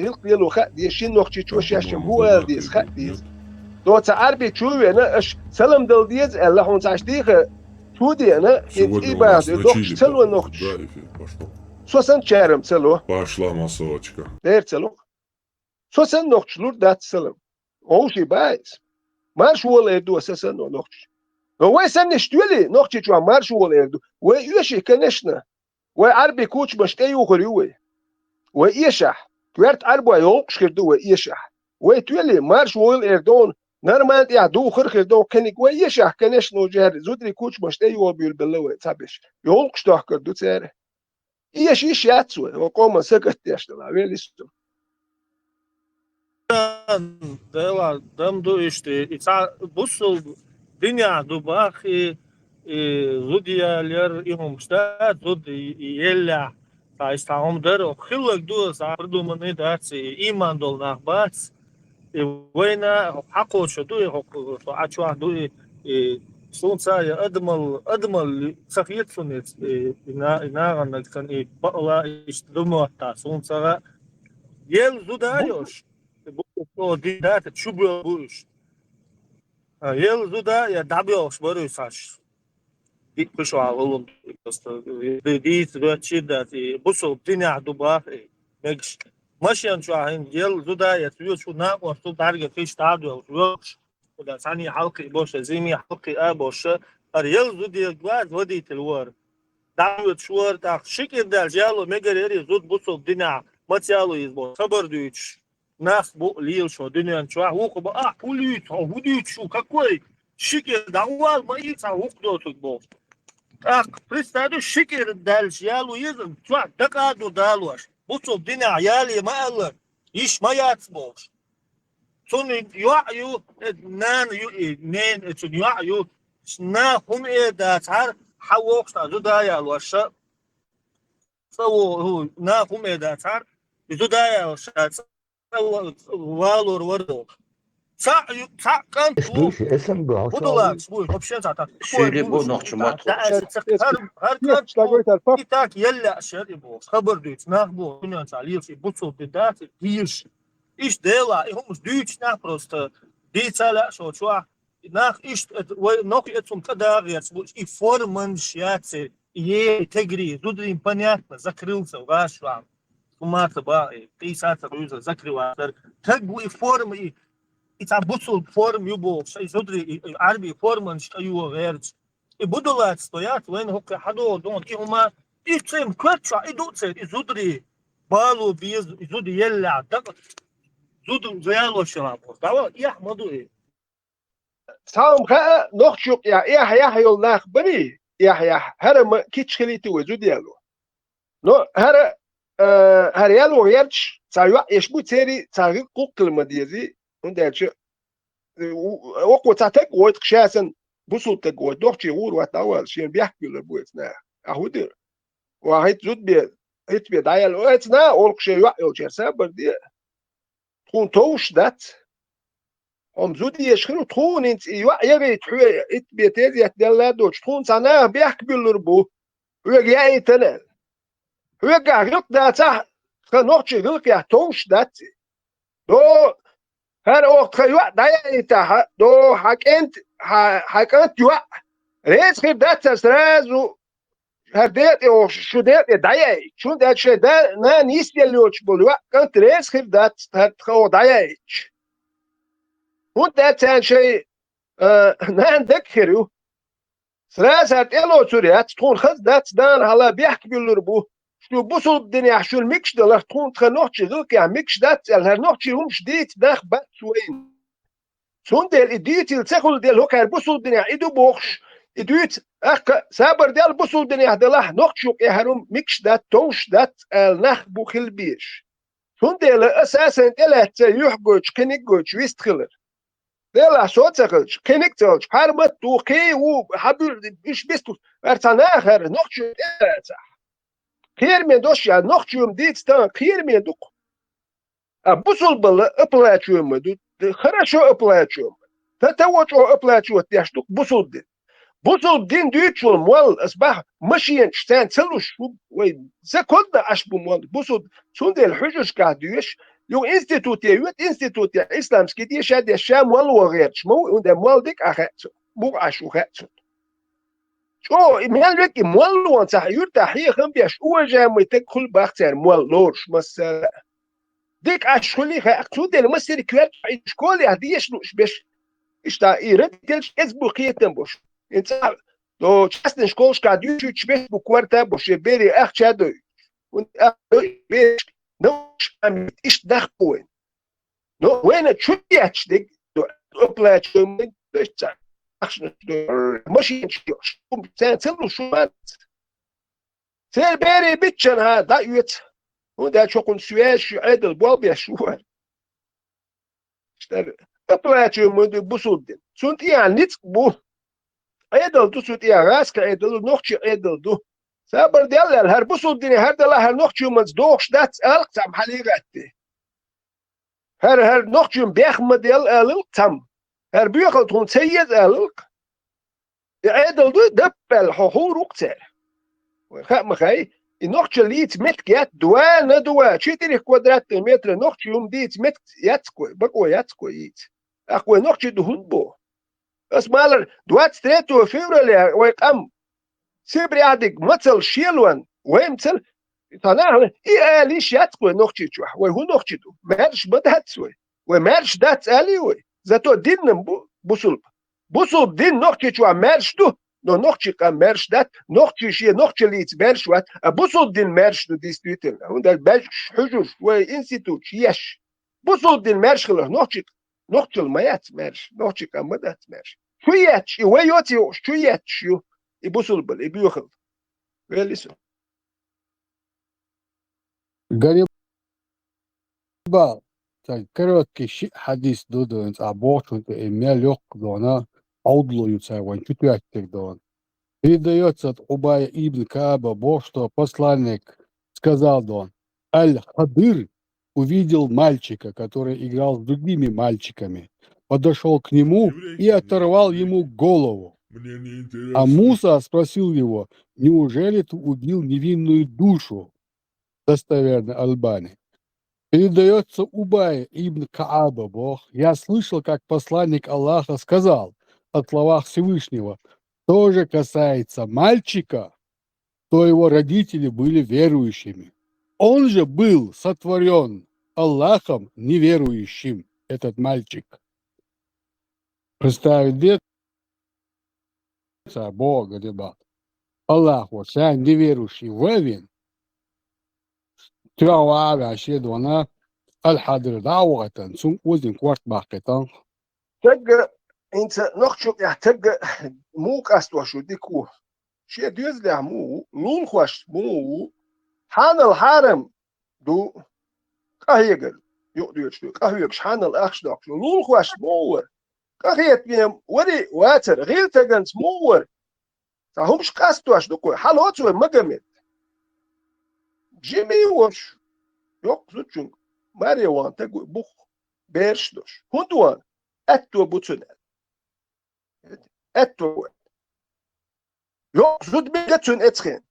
هلق ديالو خا ديال شي نوختي توش ياشم هو ديز خا ديز دو تعربي تشوي انا اش سلام دل ديز الله هون تعشتيخ تودي انا Сегодня у ибад нас на дох Чили целую походу, нохч да, эфир пошел. сосан чарам цело Пошла массовочка. дер цело сосан нохчлур дат цело оуши байс марш вол эду сосан нохч هو سن شتولي نوختي جو مارش وول اردو ويشي كنشنا وعربي كوتش مشتي وخريوي ويشح كويرت عربو يوقش كردو ويشح ويتولي مارش وول اردون نرمانت يعدو خردو كنك ويشح كنشنو جهر زودري كوتش مشتي وبيل بلوي تابش يوقش تو كردو تسير يشي شاتسو وقوم سكت يشتلا ويليستو Dela, dando bussul dünya dubahi zudiyerler ihumsta zud yella ta istahumder o khilak du sardu mani darsi iman dol nahbas وين حقه شدوي حقه عشوا دوي سونسا يا أدمل سخيت سونيت إنا عنا كان بقلا إشتدموا تا سونسا يل زودايوش بو دي دات تشوبو بوش يل زودا يا دابيوش بروساش دي كشوا علوم دي تبتشي دات بوسو دينا دوبا مش ماشيان شو هين يل زودا يا تيو شو نا وشو دارجة فيش تادو وش ودا ثاني حلقة بوش زيمي حلقة بوش يل زودي جواز ودي تلور دعوت شوار تاخ شكل دال جالو مجريري زود بوسو دينا ما تيالو يزبو صبر دويتش ناس بو ليل شو دنيا شو هوق بقى كليت هوديت شو كوي شكل دعوال ما يتسع هوق دوتك بو اخ بريستادو شكل دال جالو يزم شو دقادو دالوش بوسو دينا عيالي ما الله يش ما ياتبوش سون يوعيو نان نين تون يوعيو نا هم ايه تعر حوقش تازو دايا الوشا سو هو نا هم ايه تعر يزو دايا الوشا والور وردو صح كان Слышь, СНГ, будулак свой вообще так Söyle bu nokçumat. هر كان так يلا شربو خبر دوت نخبو كنا تعليل في بوتسو بدات هيش ايش ديلا هم مش دوت نا просто ديتالا شو nach ist noch jetzt zum Kadarия, и форман шьяцы, и тегри, тут понятно, закрылся, вошла, умата ба, и сата руза закрывается, так и форма, и там бусул форм юбо, и зудри, арби форман что его верц, и будулат стоят, вен хокка хадо, дон, и ума, и цем квача, и дуце, и зудри, балу без, и зудри елля, так, зудри заяло шалабо, да, и ахмаду, سام خا نخشق يا يول ناخ بني يا هر كيتش خليتي وزو ديالو نو هر يالو يرش تايوا يشبو تيري تاغي قوقل مديزي وندالش وقو تاتك ويت خشاسن بوسو تك ويت دوخشي ور واتاول شين بيحكي لبوتنا اهودر واحد زود بي هيت بي دايل ويتنا اولقشي يوجر سابر دي تكون توش دات هم زودي يشخنوا تخون انت يغي تحوي ات بيتيز يتدلا دوش تخون سنة بيحك بالربو ويجي اي تنال ويجي غلق داتا خنوخشي غلق يحتوش داتي دو هر اوقت خيوع دايا ايتا دو حك انت يوع ريز خير داتا سرازو هر ديت او شو ديت دايا شو ديت شي دا نا نيس يلوش بولوا كانت ريز خير دات تخو دايا وده كان شيء نذكره ثلاثة إلو سوريات تكون خذ ذات دان على بيحكي بالربو شو بوصل الدنيا شو المكش ده تكون تخنوخش غلق يعني مكش ذات الهرنوخش هم شديد داخ بات وين سون ديل إديت التخل ديل هو كان بوصل الدنيا إدو بوخش إديت أخ سابر ديل بوصل الدنيا دله نوخشوك يهرم مكش ذات توش ذات النخ بوخل بيش سون ديل أساسا إلا تيوحجوش كنيجوش ويستخلر ديلا صوتك كينكتوش حربت توقي وحبل مش بيستو ارتناخر نوخش خير من دوش يا نوخش يوم ديت ستان خير من دوق بوصل بل ابلاتشوم دو خرشو ابلاتشوم تتوچو ابلاتشو تيشتوك بوصل دين دوتشول مول اصبح مشيان شتان تلوش وي زكود اشبو مول بوصل سون ديل حجوش قاعد يش Jo institutie islamski die shad ya sham wal wagert mo und der mal dik achet mo ashu het شو مال لك مول وان صح يرتاح بيش وجه متدخل باختر مول لورش مثلا ديك اشخلي اقصد المسير كويت شكول يهديش نوش بيش اشتا ايرد تلش اسبوقيتن بوش انت دو تشستن شكولش قاعد يوش بيش بكورتا بوش بيري اخشادو und بيش نوش ام ايش دخبوين نو وين تشوياتش ديك دو اوبلاتش من بيش ماشي سنتلو شو سير بيري بيتشن ها دايوت ودا شوكون سويش عدل بوالبيا شوار اشتر اطلعتي من بوسودين سنت يعني نيت بو عدل دو سنت يا راسك عدل نوخشي عدل دو سابر ديال هر بوسودين هر دلا هر نوخشي من دوخش دات الق تام حليغاتي هر نوخشي بيخم ديال الق تام هر بيخل تون سيد الق عدل دو دبل حور وقتر مخاي نوخش ليت مت جات دوا شيتري كوادرات متر نوخش يوم ديت مت ياتكو بقوا ياتكو يت اخو نوخش دهون بو اسمال دوات ستريتو فيبرالي ويقام سيبري عدك مثل شيلوان ويمثل تناه اي ليش ياتكو نوخش تشوا وهو نوخش دو مارش بدات سوي ومارش دات الي وي زاتو دين بوصل دين نوخش تشوا مارش دو no nochtje kan merch dat nochtje shie nochtje liets merch wat a busol din merch do distriten und der belg hujur we institut yes busol din merch gelo nochtje mayat merch nochtje kan madat merch shuyet we yoti shuyet shu I busol bal I biyokhl welis غريبة كروتكي شيء حديث دودو انت عبوش وانت اميال يوق دونا عضلو يتساوين تتواتك دون. Передается от Убая ибн Кааба Бог, что посланник сказал Дон, Аль-Хадыр увидел мальчика, который играл с другими мальчиками, подошел к нему и оторвал ему голову. А Муса спросил его, неужели ты убил невинную душу? Достоверно Албани. Передается Убай ибн Кааба Бог, я слышал, как посланник Аллаха сказал о словах Всевышнего, что же касается мальчика, то его родители были верующими. Он же был сотворен Аллахом неверующим, этот мальчик. Представить деца Бога, ребят. Аллах, вот я неверующий вевин. Тюава, щедвана, аль-хадр даугатан, сум узин кварт бахкетан. انت نخشب يحتاج موك استوشو ديكو شيء ديوز له مو نون خوش مو حان الحرم دو قهيجل يقدر شو قهيجش حان الاخش داك نون خوش مو قهيت بيم وري واتر غير تجنس مو فهمش قاستوش دكو حالوتو مجمد جيمي وش يقصدون ماريوان تقول بخ بيرش دوش هندوان اتو بوتسون اتو يقصد بيجتون اتخين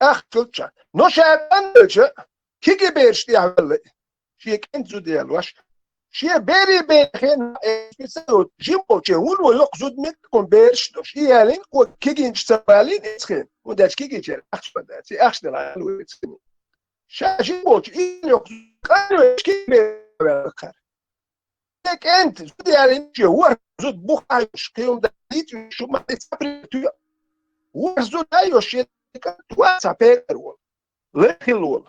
اختلتشا نوشا كيكي بيرش دي عمل شي كنت زودي الوش شي بيري بيخين اسمسو جيمو تشي ولو يقصد منكم بيرش دوش يالين كيكي نشتغالين اتخين وداش كيكي تشير اخش بداتي اخش دلالو اتخين شا جيمو تشي يقصد قالوا كيكي بيرش لك انت زودي على هو زود بوخ عايش كيوم دايت شو ما تصبر تو هو زود عايش تواسع بيرول لخلول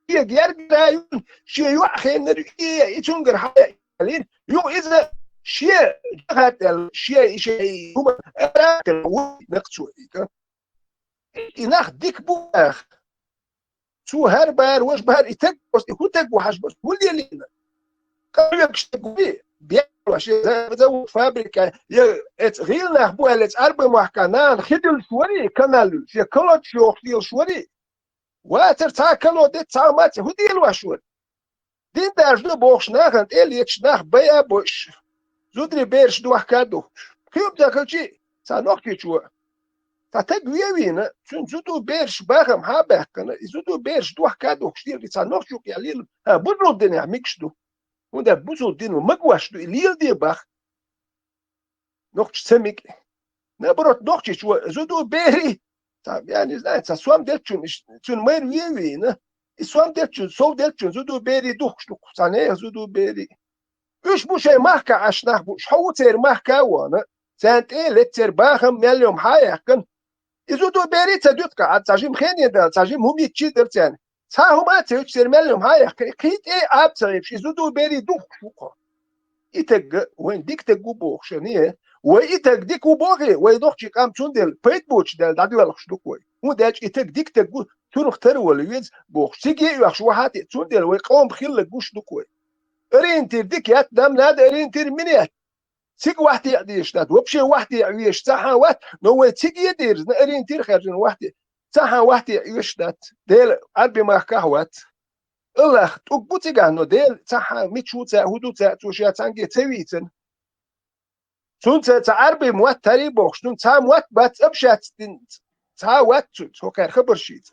هي جرجا شي يوخن يتونغر حالين يو اذا شي جهات شي هو نقصو يناخ ديك بوخ سو هربار واش بهر يتك بس يكوتك وحاش بس ولي لينا قالوا يكشتقوا بيعملوا شيء زي فابريكا غير نخبوها لتعربوا محكنان خدوا شوري كانالو في كلوت شوخديل شوري واتر تاكلو دي تامات هديل وشور دين دارجو بوخش ناخن اليتش ناخ بيا بوش زودري بيرش دوح كادو كيوب داكلشي سانوخ كيشوا تتق ويوينا زودو بيرش باغم ها باكنا زودو بيرش دوح كادو كشتير دي نوخشو ياليل بدو الدنيا ميكشدو ودا بوزو دينو مقواشدو ليل دي باخ نوخش سميك نبرت نوخش زودو بيري يعني زايت سوام دلتشون تشون مير ويوينا سوام دلتشون سو دلتشون زودو بيري دوخشدو سانه زودو بيري ايش بو شي ماهكا عشناه بو شحو تير ماهكا وانا سانت ايه لتر باخم مليوم حايقن إذا بيري تدوت قاعد تجيم خيني ده تجيم هم يتشي درتين ساهم أتيج سير ملهم هاي كيت إيه أب تريبش إذا بيري دوخ شوكا إتج وين ديك تجو بوخ شنيه وإتج ديك وبوغي ويدوخشي كام تندل بيت بوش دل دادو يلخشدوك وي هو داج إتج ديك تجو تنخ ترول ويز بوخ سيجي يخش واحد تندل ويقوم بخيل لجوش دوك وي أرينتير ديك يات دم ناد أرينتير منيت سيق واحد يعديش داد وبشي واحد يعيش ساحة واحد نو تيق يدير نقرين تير خارجين واحد ساحة واحد يعيش داد ديل عربي ما كهوات الله تقبوتي قانو ديل ساحة ميتشو تا هدو تا توشيا تانجي تيويتن سون تا عربي موات تاري بوخش نون تا موات بات ابشات تا وات تو كان خبر شيت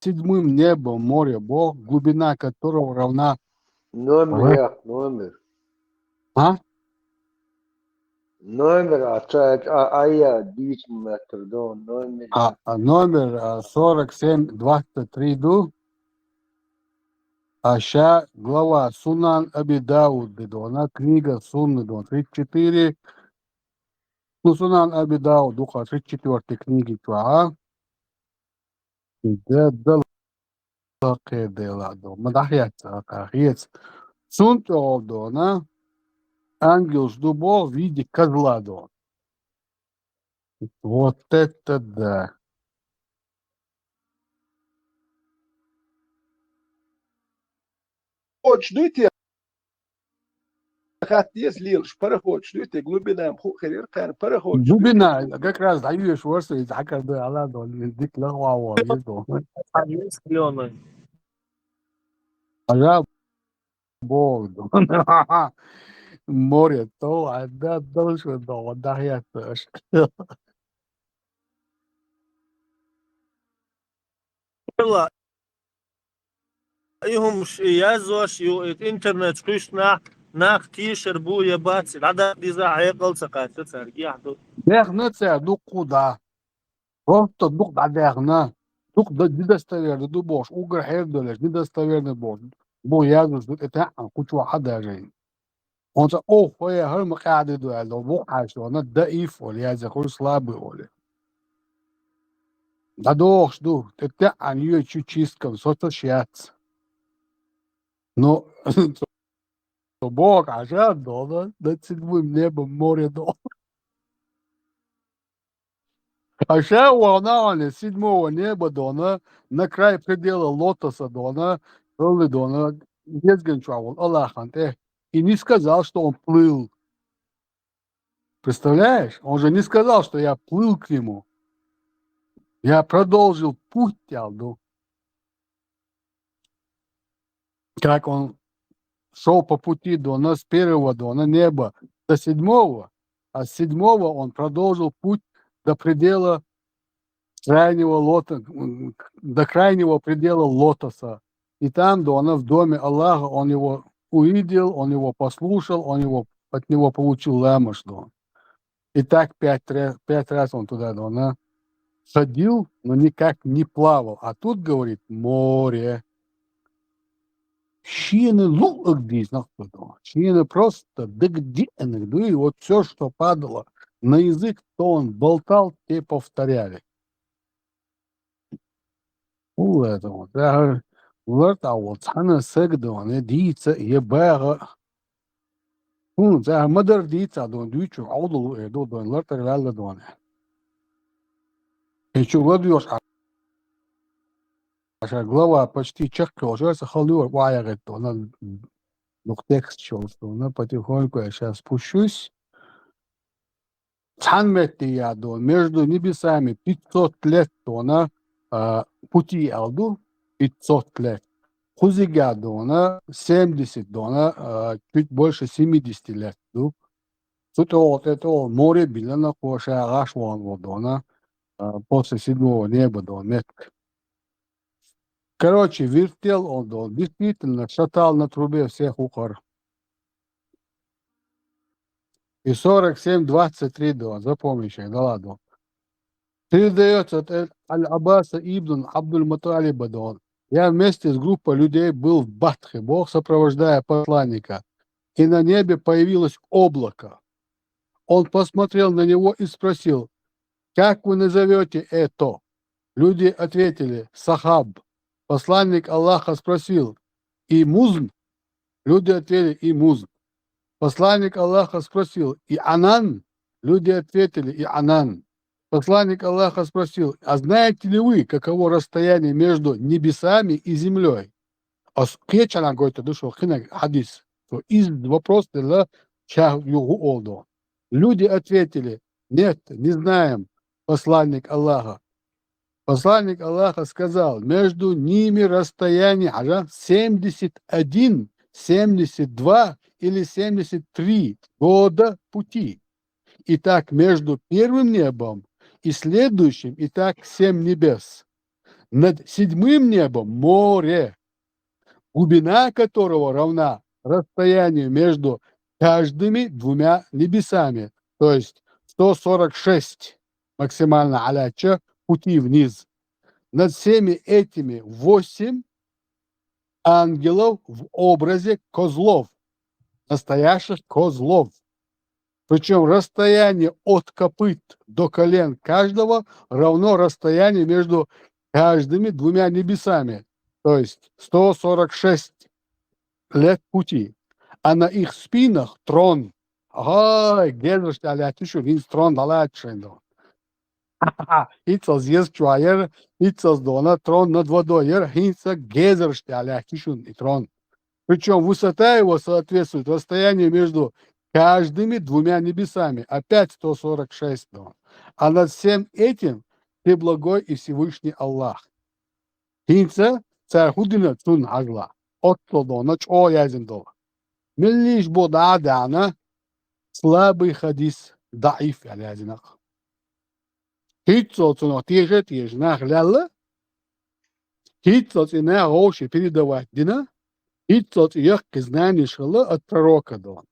Седьмым небом море Бог, глубина которого равна... Номер, номер. А? Номер, а я 10 метров, да, номер. Номер 4723 ду. Ща глава Сунан Аби Дауд, она книга Сунны, 34. Ну, Сунан Аби Дауд, 34 книги, ده قيديلادو مدحيات قاخيت سунто дона ангел ждубо в виде козла дон. Вот это да. Очнуйте خاتيه زليل شبرخوت شنويته глубина مخو خير كان برخوت Глубина, как раз даешь версию из Акады Алладо, дик лахуао, езду. Ага, Бог, море, то, да, дальше, да, отдахят. والله يهم يازوش يو الانترنت كشنا ناخ تيشر بو يبات العدد ديزا عيقل سقاط تسرقي عدو Дехна це, ну куда? Просто дух да дехна. Дух да недостоверный, ду бош, угр хердолеш, недостоверный бош. Бо язус, это кучу حدا جاي. Он за о, я هم قاعد دوال لو بو حاشو انا ضعيف ولا يا زخور слабый ولا. Да дохш ду, это они ее чистка, сото щец. Но Бог ажа дола, да седьмым небом море до. А ща волна седьмого неба дона, на край предела лотоса дона, дона, Езгенчуавол, Аллаханте, и не сказал, что он плыл. Представляешь? Он же не сказал, что я плыл к нему. Я продолжил путь тялду. Как он шел по пути дона с первого дона неба до седьмого, а с седьмого он продолжил путь до предела крайнего до крайнего предела лотоса. И там, дона, в доме Аллаха, он его увидел, он его послушал, от него получил ламаш, дон. И так 5 раз он туда, дона, ходил, но никак не плавал. А тут, говорит, море. Щины лугдись, щины просто дыгденных, да, и вот все, что падало на язык, то он болтал, те повторяли. У этого, да, вот, а вот она сэгдона, дица, ебага. Да, мадар дица, дон, дючу, аудулу, дон, лартер вялла, дон. И чего даешь, глава почти чекка, уже сахалюр, ваярет, она текст чувствую, но потихоньку я сейчас спущусь. Цанметти дон между небесами 500 лет дона пути алду 500 лет. Хузига дона 70 дона чуть больше 70 лет. Это море билана коша гашван дона после седьмого неба дон метк. Короче, вертел он дон, действительно шатал на трубе всех ухар. И 47-23 дон, запомните, да ладно. Передается от Аль-Аббаса ибн Абдуль-Муталиба дон. Я вместе с группой людей был в Батхе, Бог сопровождая посланника, и на небе появилось облако. Он посмотрел на него и спросил: «Как вы назовете это?» Люди ответили: «Сахаб». Посланник Аллаха спросил: «И музн?» Люди ответили: «И музн». Посланник Аллаха спросил: «И анан?» Люди ответили: «И анан». Посланник Аллаха спросил: «А знаете ли вы, каково расстояние между небесами и землей?» Кечалан говорит, дошел хадис. Из вопроса для чахюгу олдо. Люди ответили: «Нет, не знаем, посланник Аллаха». Посланник Аллаха сказал: между ними расстояние 71, 72 или 73 года пути. Итак, между первым небом и следующим, и так 7 небес. Над седьмым небом море, глубина которого равна расстоянию между каждыми двумя небесами, то есть 146 максимально аляча пути вниз. Над всеми этими 8 ангелов в образе козлов, настоящих козлов. Причем расстояние от копыт до колен каждого равно расстоянию между каждыми двумя небесами, то есть 146 лет пути. А на их спинах трон. Ай, гезершт алятишу, винс трон далачшендо. Ицел зез чуайер, ицел дона трон над водой, хинца гезершт алятишу и трон. Причем высота его соответствует расстоянию между каждыми двумя небесами, опять 146 дон. А над всем этим ты благой и Всевышний Аллах. Хинца цархудина цун агла. Отто дона чо язин дола. Миллиш бода дана слабый хадис даиф язинах. Хитцо цуно тиже нах ляла. Хитцо цина гоши передавать дина. Хитцо цих знание шала от пророка дон.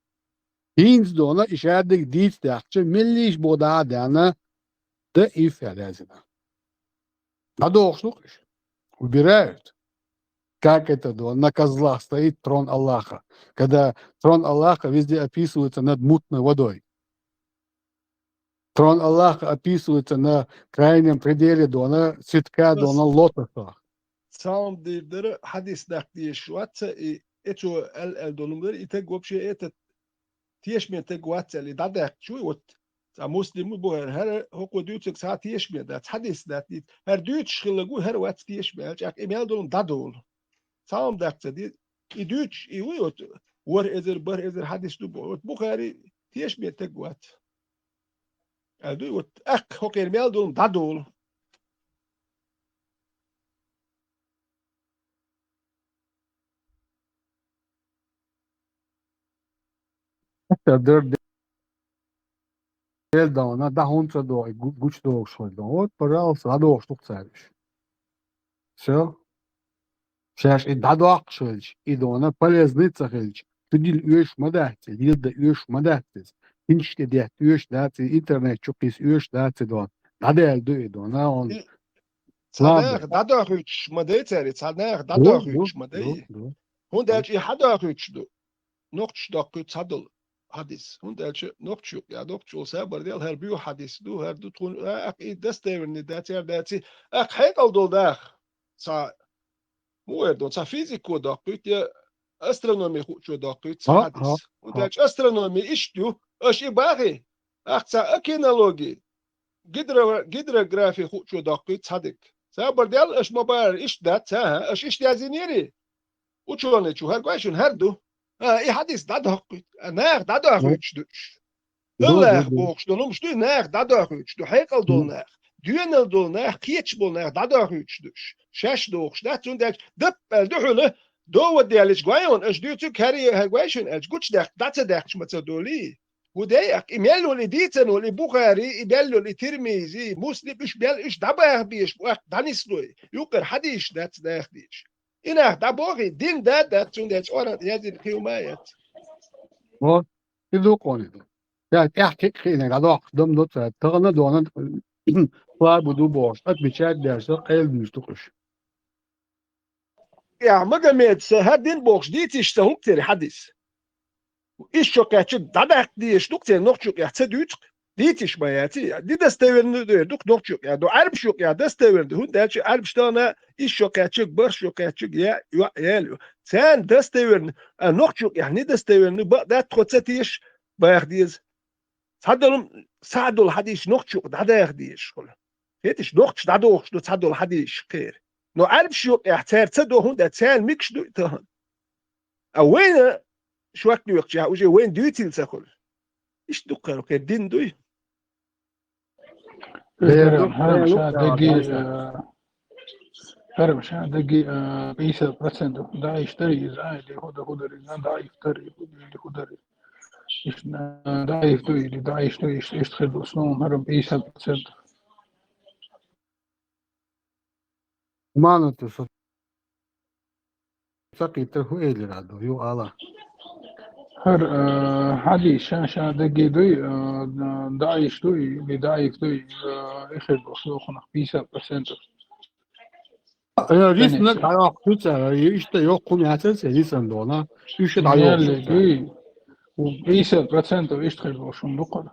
Хинц дона ишадик дит дахче миллиш бода дана даиф язинах. Надолшнух убирают. Как это дон? На козлах стоит трон Аллаха. Когда трон Аллаха везде описывается над мутной водой. Трон Аллаха описывается на крайнем пределе дона цветка дона лотоса. Sağım deyirlər, hadis dəqdiyə şuatsa, eço el dolumları ite gopşe ete tiyeşme te guatseli da dəqçu ot. Sa muslimi bu her hokku düçük sa tiyeşme da hadis dəqdi. Her düç şılıgu her wat tiyeşme. Jak emel dolum da dol. Sağım dəqçe di. Düç ot. War ezer bar ezer hadis du bu. Bukhari tiyeşme te guat. Aldu ot ak hok emel dolum da dol. Дыр дел дона да хунца до гуч до шой. Вот, пожалуйста, надо штук цариш. Все. Сейчас и дадок шельч, и дона полезный цахельч. Tudil üyeş madahti, yılda üyeş madahti. Hinçte de üyeş dati, internet çok is üyeş dati don. Nada elde dona on. Sadaq dadak üç madde çeri, sadaq dadak üç madde. Hun derçi hadak üçdü. Nokç dakı çadıl hadis. Hun derçi nokç yok ya nokç olsa bardel her bir hadis du her du tun ak desteverni dati ak hayt aldol da. Sa mu erdon sa fiziko dakı ya astronomi huçu dakı hadis. Hun derçi astronomi iştü aş ibari. Aksa akinologi gidrografi huçu dakı sadık. Sa bardel aş mabar iş dat sa aş iş yaziniri. Uçuane çu her question her du. I hadis da dakı. Na da dakı üçdü. Ылах boğuşdolum ştu naq dada hüçtü heykal dolnaq. Düenel dolnaq kiç bolnaq dada hüçtüş. Şaş doğuş dat und dip duhule do deliş gwayon es dütü kari hagwation es guç dak dat dak şmatsa doli. ودايق إميلو لديتن ولبخاري إبيلو لترميزي مسلم إش بيل إش دبا بيش بوقت دانيسلوي يقر حديش دات داخديش إنه دبوغي دين دات تون أورا يزي الخيومايات Вот, иду кониду. Я тяхки хине гадох дом до цэ. Тагна дона фла буду бош. Отвечать дерсо эл миштукуш. يا مجمد هادين بوغش ديتيش تهم تري حديث إيش شو كاتش دادك ديش دكتور نوكشوك يا تدوتك ديتيش ما ياتي دي دستورن دوك نوكشوك يا دو عرب شوك يا دستورن هون دالش عرب شتانا إيش شو كاتش برش شو كاتش يا يالو سان دستورن نوكشوك يعني دستورن ده تخصتيش باخديز صدلهم صعدوا الحديث نوكشوك دادك ديش هيتش نوكش دادوخش دو صعدوا الحديث خير نو عرب شوك يا تصدو هون ده سان ميكش دو تهن وين شو أكلوا يقطع وجه وين دويتي لسكول إيش دقة لو كدين دوي هرمش دقي بيسا برسنت دا يشتري زايد هو دا يفتري هدري إيش دا يفتري دا يشتري يشتغل أصلاً هرم بيسا برسنت Манато со سقيته هو إلى رادو يو الله. هر حدي شاشة دقي دوي دا يشتري دا يفتري إخر أصلاً بيسا برسنت Рисунок аяқ түтсә, işte yok kumyatelse risun dona. Üşüt аяқ يالي 50% يشتغل وشون بقول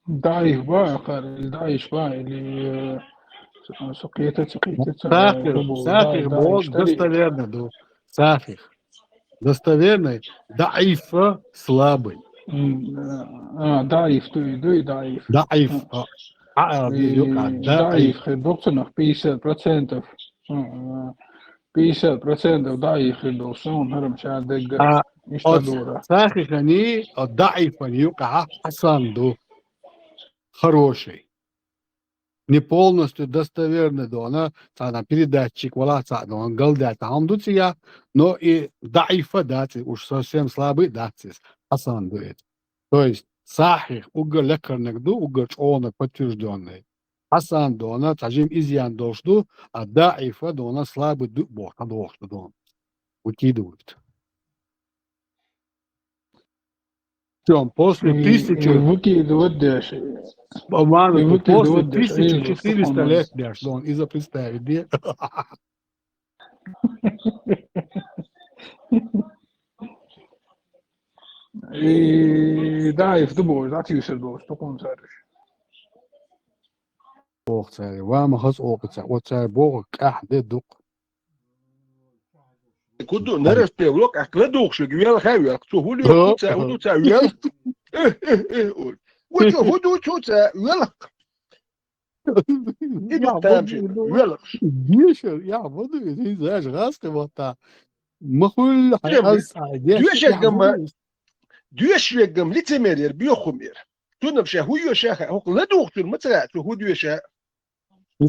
ضعيف بقى قال ضعيف بقى اللي سقيته Сахих бог достоверный, да. Сахих. Достоверный, даиф, слабый. ضعيف دوي ضعيف Даиф. ضعيف خدوقتنا 50% 50% ضعيف خدوقتنا هرم شاد دق يشتغلوا Сахих они, даиф они юка хасан до. Хороший. Не полностью достоверный, да, она передатчик, валаца, да, он галдят, там дуция, но и даифа дати, уж совсем слабый дати, хасан дует. То есть сахих, угол лекарных ду, угол чонок подтвержденный. Хасан да, она тажим изъян должду, а даифа да, она слабый ду, бог, а должду, да, выкидывают. Все, после 1000... выкидывают дальше. По-моему, после 1400 лет, что он из-за представить, нет? И да, и в дубовой, да, ты все должен, что он царишь. Бог царь, вам хас опыца, вот царь Бог, де дук. كدو نرس بيولوك أكلدوك شو جوال خاوي شو هوليو كوتا هولو تا ويل وشو هودو توتا ويلق إدو تامشي ويلق Дешер, я буду, ты знаешь, раз ты вот так. Махуль, دوشة جم لتمرير بيخمير تنبشة هو شاخة هو لدوك تون متى شو هو دوشة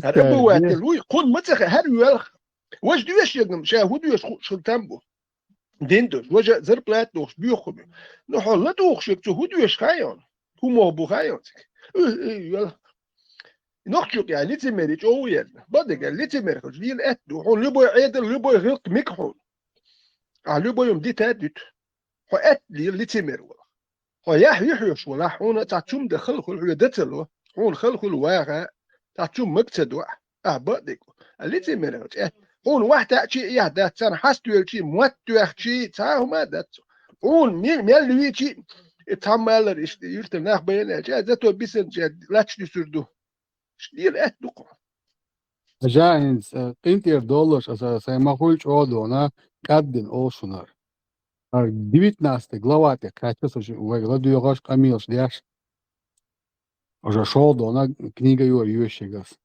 هربوات الوي قن متى هر ويلق واش دوش يقدم شا هو دوش شو تامبو ديندوش وجا زربلات دوش بيخم نحو لا دوش يكتو هو دوش خايون هو مو خايونك يلا نخشوك يعني ليتي ميريج او يلا بدك ليتي ميريج ديال اتدو هو لبو عيد لبو غلق ميكحون لبو يوم دي تادت هو ات ليتي ميريج هو يحيوش ولا حون تعتم دخل كل دتلو هون خلق الواقع تعتم مقتدوا بدك ليتي ميريج هون واحد شيء يهدا تان حستويل شيء موتوخ شيء تاعو ما دات هون ميل لوي شيء تامل يرتناخ بين جازتو بيسن لاتش ديسردو شدير اتدق جاينز انتر دولار اساسا махуль одона каддин олшунар 19 глава те качество вегладуёгаш камилш дяш уже шел дона книга Юрьевичегас.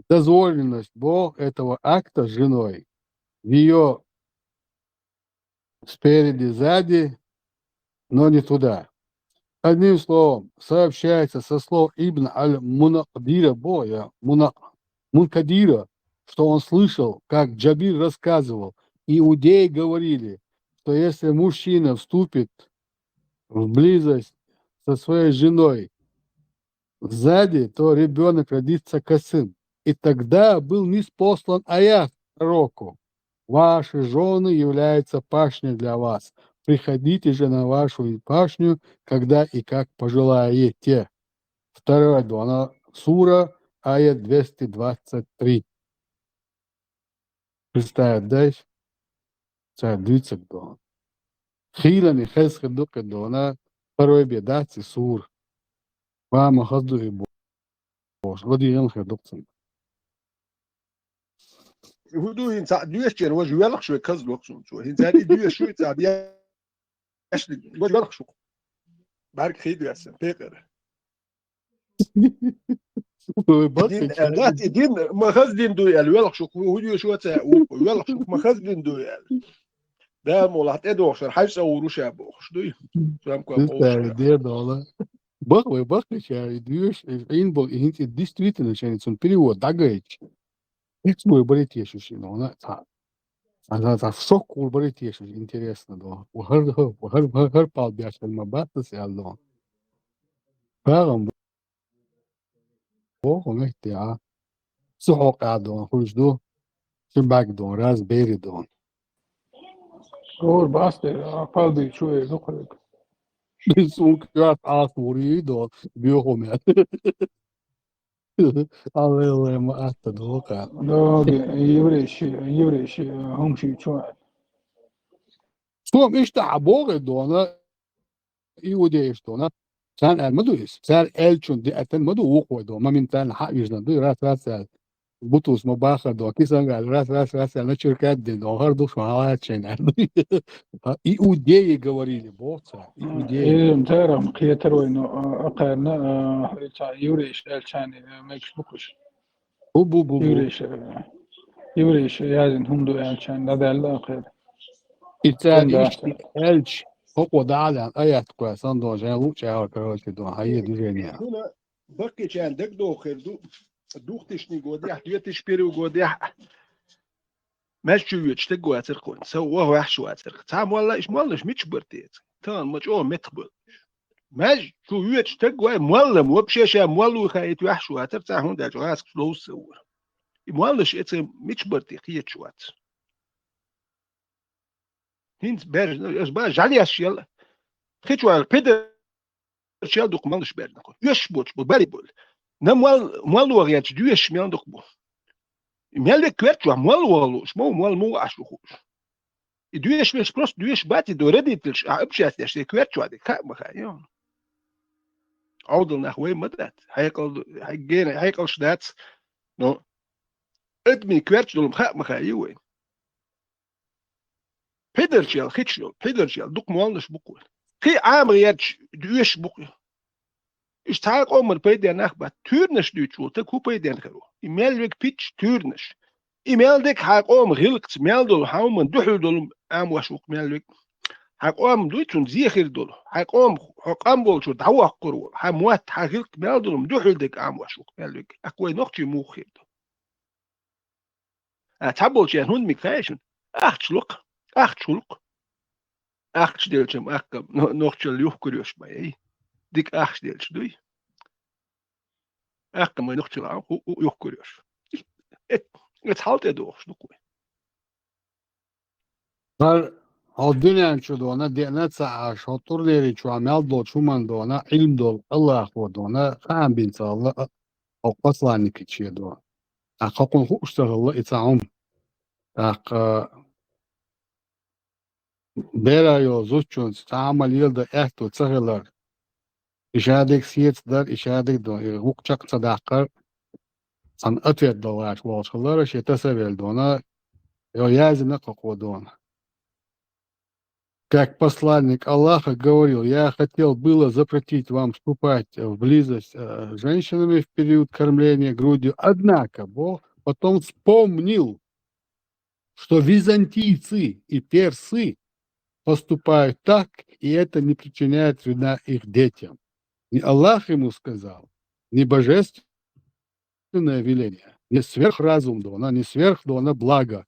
Дозволенность Бог этого акта с женой в ее спереди, сзади, но не туда. Одним словом, сообщается со слов Ибн аль-Мункадира, Мункадира, что он слышал, как Джабир рассказывал, иудеи говорили, что если мужчина вступит в близость со своей женой сзади, то ребенок родится косым. И тогда был ниспослан аят пророку: ваши жены являются пашней для вас. Приходите же на вашу пашню, когда и как пожелаете. 2 сура, аят 223. Представь, дальше. Це дивиться до. Хілані хесхи дуки до на второй бедаці сур. Вам хазду і бож. Води янхи дукцин. هدو هنسا دوش جن وجه يلخ شو كز لوكسون شو هنسا دي دوش شو تعبيا اش وجه يلخ شو بارك خيد ياسن بيقر دين لا دين ما خز دين دو يال يلخ شو هدو شو تا يلخ شو ما خز دين دو يال ده مولات ادو خشر حيس او روشا بوخش دوي فهم كو Представь, де дола. Бах кричали, дуешь, инбол, и хинти действительно чайницун перевод, дагайч. Их свой баритешущий, но она в шок баритешущий, интересно, да. Ухар пал бяшал мабата сяло. Фагам бог, он эхти, а. Сухок адон, хужду, шимбак дон, разбери дон. اور باسته افادي شويه دقيق Бисун крат асмури дон, биохомят. Аллилуйя, маата дока. ده يوريش هم شي شويه Som işte abore dona iudeş dona sen elmaduyuz. Sen elçun di eten madu uqo do mamintan hajna do ras butus mabaxa do kisan gal ras na şirket din do har do şahat şeyler. Iudeyi говорили boça iudeyi. متهرم قيتر وينو أقارنا يوريش الشاني ما يكشبكش Bu. يوريش يازن هم دو الشان هذا لا أقار İçer işte elç Hoko dalen ayat koysan do jen luçya arkadaşı do hayır düzeni. هنا بقي كان دك دو خير دو دوختشني جودي حياتش بيرو جودي ماشي يتشتق واتر كون سو وهو يحشو واتر تعم والله ايش مالش مش برتيت تان مش او متقبل ماشي شو يتشتق واي مولم وبشيشا مولو خايت يحشو واتر تاع هون دا جواس لو سور مالش ات مش برتي خيت شوات هنت بير اس با جالي اشيال خيت وال بيدر شيال دوك مالش بير نكو يش بوت بري بول نموال مالو غيات دوش ميان دوك بو مالك كويت مال والو شمو مال مو اشلوخوش دوش مش بروس دوش باتي دوردي تلش ابشات يش كويت هذيك ما خايون عودل نحوي مدات هيقل شدات نو ادمي كويت دول ما خايوين بيدرشيال خيتشلو بيدرشيال دوك مالش بقول خي عام غيات دوش بقول اشتاق عمر بيدي نخبة تورنش دوتشول تكو بيدي نخرو إمالك بيتش تورنش إمالك حق عم غلقت مالدول حومن دوحل دول عام وشوق مالك حق عم دوتون زيخير دول حق عم بولشو دعوة قرو حموات حق غلق مالدول دوحل ديك عام وشوق مالك أكوي نقطي موخير دول أتحبول شيء هون مكفاشن أخت شديلشم أكم نقطي اللي يحكريوش باي ديك أخت شديلش دوي أكم نقطي العام يحكريوش Het houdt er door, snoekoe. Har الدنيا شو دونا دينا ساعة شطور ليري شو عمل دول شو من دونا علم دول الله أخو دونا خام بنت الله أو قصلا نكتشي دونا أخاكم هو اشتغل الله إتعام أخ بيرا يو زوجون تعمل يلد إحتو تسهلر إشادك سيت در إشادك دو وقتك صداقر عن أطيت دواش واشخلار شي تسابيل دونا يو язем نقاقو دونا. Как посланник Аллаха говорил, я хотел было запретить вам вступать в близость с женщинами в период кормления грудью, однако Бог потом вспомнил, что византийцы и персы поступают так, и это не причиняет вреда их детям. Не Аллах ему сказал, не божественное веление, не сверхразум, да, не сверхдона благо.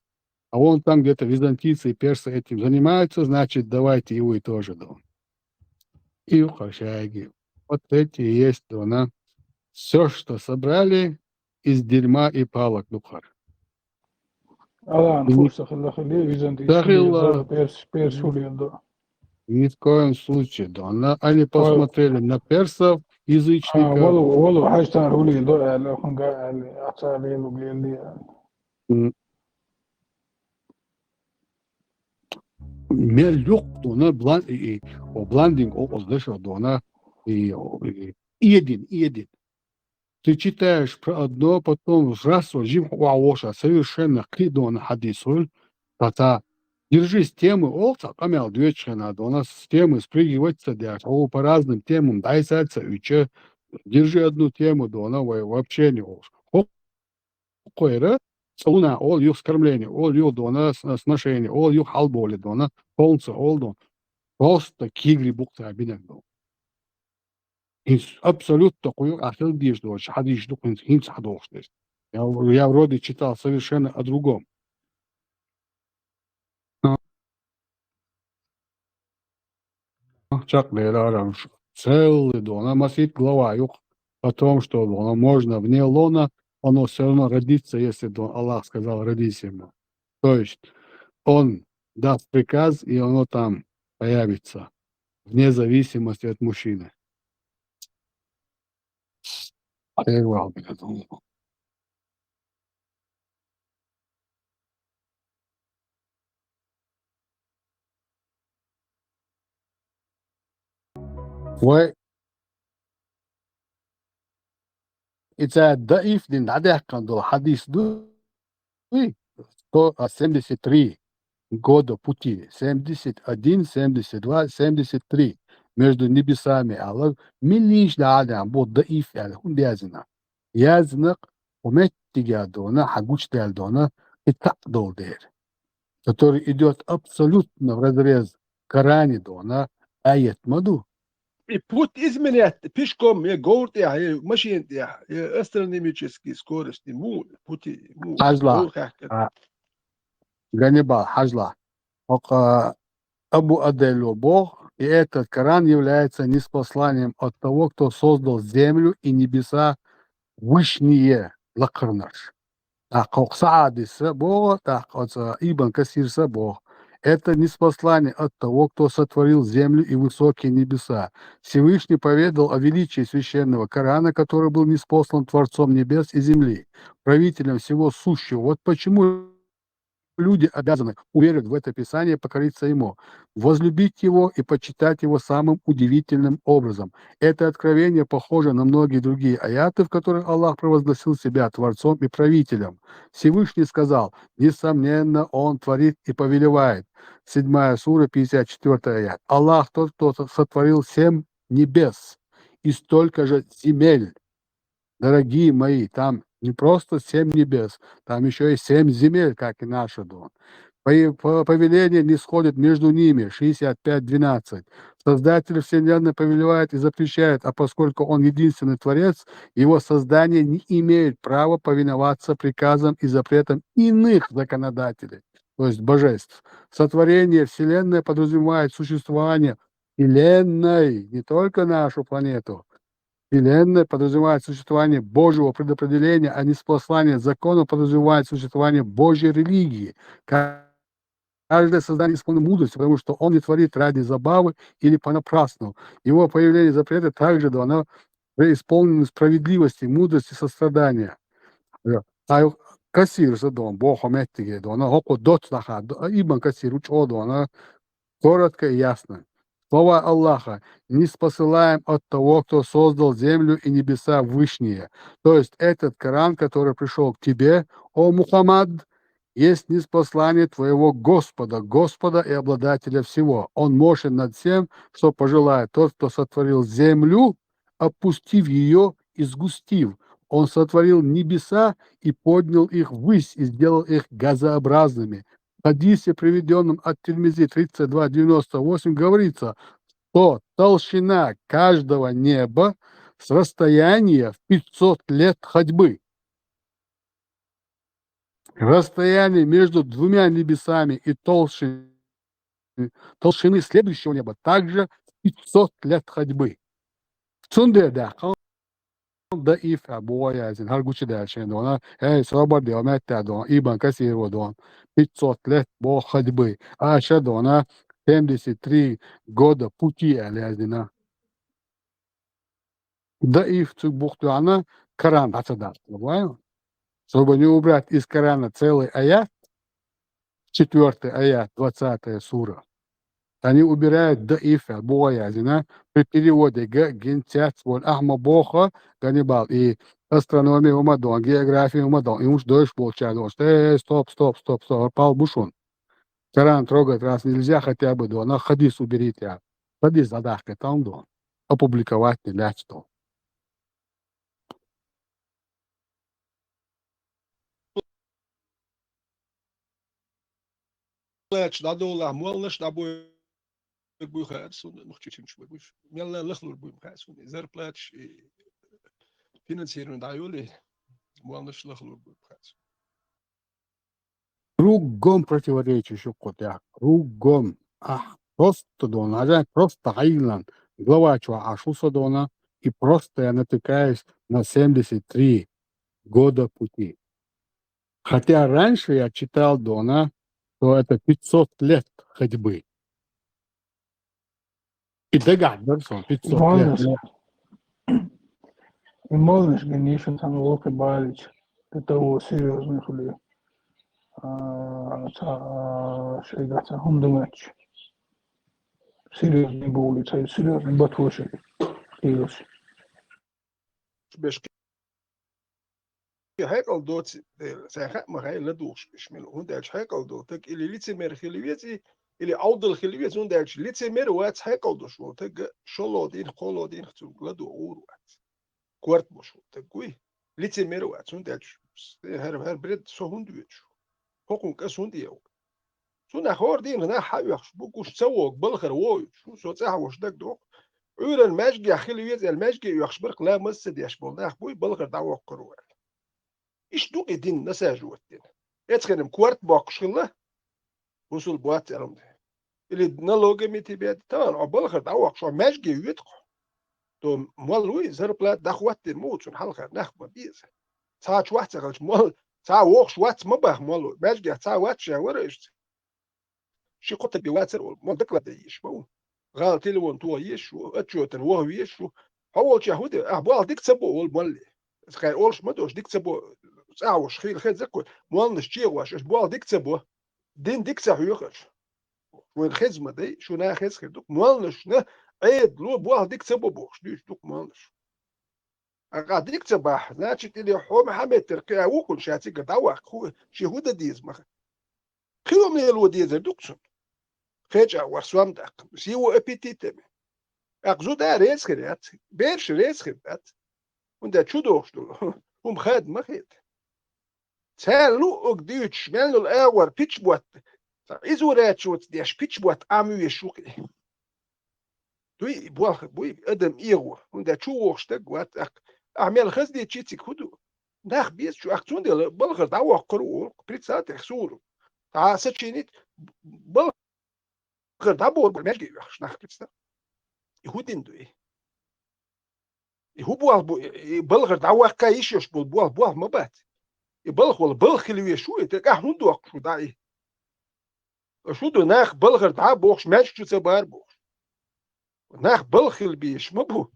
А он там где-то византийцы и персы этим занимаются, значит, давайте его и тоже, да. И ухащайги. Вот эти и есть, да, все, что собрали из дерьма и палок, духар. Алан, И фурса халахали, византийский Тахилла. персулия, да. Ни в коем случае, да. Они посмотрели на персов, язычников. والله حاجة هولي ضوء لو كان قاعد أعطاني لي Мер yok dona o blending o означал дона и един. Ты читаешь про одно, потом раз жив уаоша совершенно кидон хадисуль, тата держись темы олца, камел двечена, дона с темы спрыгиваться дяш, по разным темам дайсаться уча, держи одну тему, дона вообще не олш. Койра Салуна, ол юх скормление, ол юх дона сношение, ол юх халболи дона, полнца, ол дон. Просто кигри букта абинак дон. Абсолютно такой ахил диш дон, шахадиш дон, хинц хадош. Я вроде читал совершенно о другом. Чак лерарам целый дон, масит глава юх о том, что дона можно вне лона, оно все равно родится, если дон Аллах сказал родись ему. То есть он даст приказ, и оно там появится, вне зависимости от мужчины. Это даиф дин дадяхкандул хадис дуй 173 года пути, 71, 72, 73 между небесами. Аллах милиш да адам бо даиф ял хундязина. Язнак уметтига дона хагуч дона итакдол дер, который идет абсолютно вразрез Коране дона аят маду. И путь изменять пешком, я говорю, я машин, я астрономический скорость, ему пути, ему. Хажла. Ганнибал, Хажла. Абу Аделю Бог, и этот Коран является ниспосланием от того, кто создал землю и небеса вышние лакарнаш. Так, Саадиса Бог, так, Ибн Касирса Бог. Это ниспослание от того, кто сотворил землю и высокие небеса. Всевышний поведал о величии священного Корана, который был ниспослан Творцом небес и земли, правителем всего сущего. Вот почему люди обязаны уверовать в это Писание, покориться ему, возлюбить его и почитать его самым удивительным образом. Это откровение похоже на многие другие аяты, в которых Аллах провозгласил себя Творцом и правителем. Всевышний сказал, несомненно, Он творит и повелевает. 7 сура, 54 аят. Аллах тот, кто сотворил 7 небес и столько же земель. Дорогие мои, там не просто 7 небес, там еще и 7 земель, как и наша дом. Повеление не сходит между ними, 65:12. Создатель Вселенной повелевает и запрещает, а поскольку он единственный Творец, его создание не имеет права повиноваться приказам и запретам иных законодателей, то есть божеств. Сотворение Вселенной подразумевает существование Вселенной, не только нашу планету. Вселенная подразумевает существование Божьего предопределения, а ниспослание закона подразумевает существование Божьей религии. Каждое создание исполнено мудростью, потому что он не творит ради забавы или понапрасну. Его появление запрета также дано преисполнено справедливости, мудрости, сострадания. Кассир задон, Бог ометтиге, дона, хоко дот лаха, Ибн Кассир учо дона, коротко и ясно. Слова Аллаха не спосылаем от того, кто создал землю и небеса вышние. То есть этот Коран, который пришел к тебе, о Мухаммад, есть ниспослание твоего Господа, Господа и обладателя всего. Он мощен над всем, что пожелает. Тот, кто сотворил землю, опустив ее и сгустив. Он сотворил небеса и поднял их ввысь и сделал их газообразными. В хадисе, приведенном от Тирмизи 32:98, говорится, что толщина каждого неба с расстояния в 500 лет ходьбы. Расстояние между двумя небесами и толщины следующего неба также 500 лет ходьбы. Цунде да ضعيف أبويا يعني هالقوش ده عشان دونا هاي صبر دي وما تعدون إيبان كثير ودون بيتصوت لت بو خدبي دونا 73 года пути алязина ضعيف бухту она Коран отсюда, понимаешь? Чтобы не убрать из Корана целый аят, 4 аят, 20 сура, они убирают даифа, боязина, при переводе гентят, вот ахма боха, ганибал, и астрономия умадон, география умадон, и уж дойш получается, стоп, пал бушун. Коран трогать раз нельзя, хотя бы до, на хадис уберите, хадис задахка там до, опубликовать нельзя что. Da dolar molnas da boi buchats und noch tschitsch boi mel lachlur boi buchats und zer plats финансирование даюли молnas lachlur boi buchats. Кругом противоречащий котяк, кругом. Просто дона, просто айлан. Глава чего ашуса дона, и просто я натыкаюсь на 73 года пути. Хотя раньше я читал дона, что это 500 лет ходьбы. И догадывался, 500 лет. Молниш, и молниш, конечно, там лока балич, до того серьезных ли, шейгата, хундумач, серьезный боли, серьезный батвоши, илош. Беш هيكل دوت ساخت ما هي لدوش مش من هون داش هيكل دوت اللي ليتي مر خليتي اللي عود الخليت هون داش ليتي مر وات هيكل دوش وتك شلودين قولودين خطو لدو وات كورت مش تقوي ليتي مر وات هون داش هر بريد سو هون دوتش حقوق كاس هون ديو سو نخور دين هنا حيوخ بوكوش تسوق بالخر ووي شو سو تاعوش دك دو عور الماجي خليت الماجي يخشبرق لا مسد يشبول ناخ بوي بالخر دعوق قروه إيش دوق الدين نساجو الدين يتخنم كوارت باقشله وصل بوات أرم ده اللي نلوجي ميتي بيد تمام عبالخر دعوق شو ماشجي يدخل تو مالوي زر بلاد دخوات الموت شو حلقة نخبة بيز ساعة واحد ساعة مال ساعة وقش وات مباه مالو ماشجي ساعة وات شاورة إيش شي قط بيواتر مال دكلا ديش بو غال تلون تو يش وأتشو تنوه يش هو شهودة أحبال ديك سبو والمالي خير أولش مدوش ديك سبو ساعوش خير زكو مالنش تشيواش اش بوال ديك سبو دين ديك ساعوش وين خزمة دي شو نا خز خير دوك مالنش نا عيد لو بوال ديك سبو بوش ديش دوك مالنش أقا ديك سباح ناتشت اللي حوم حمد تركيا وكل شاتي قدعوك خو شهودة ديز مخ خيوم يلو ديز دوكسون خيجا ورسوام داك سيو ابيتيتم أقزو دا ريس خيرات بيرش ريس خيرات وندا تشودوش دول خاد ما خيد تالو أقديش مالو الأول بيتش بوات إذا راتشوت ديش بيتش بوات عمو يشوكي دوي بوي أدم إيغو وندا تشووش تقوات أعمل خز دي تشيتك هدو ناخ بيس شو أختون دي بلغر دعوة قرور بريتسات يخسورو ساتشينيت بلغر دعوة بالمجي يخش ناخ بريتسات يهودين دوي هو بلغر دعوة كايش يشبول بوال مبات يبلغ ولا بلغ اللي يشوي تلقاه هندو شو داي شو دو ناخ بلغر دعوة بوخش ماش شو تبار بوخش ناخ بلغ اللي بيش مبو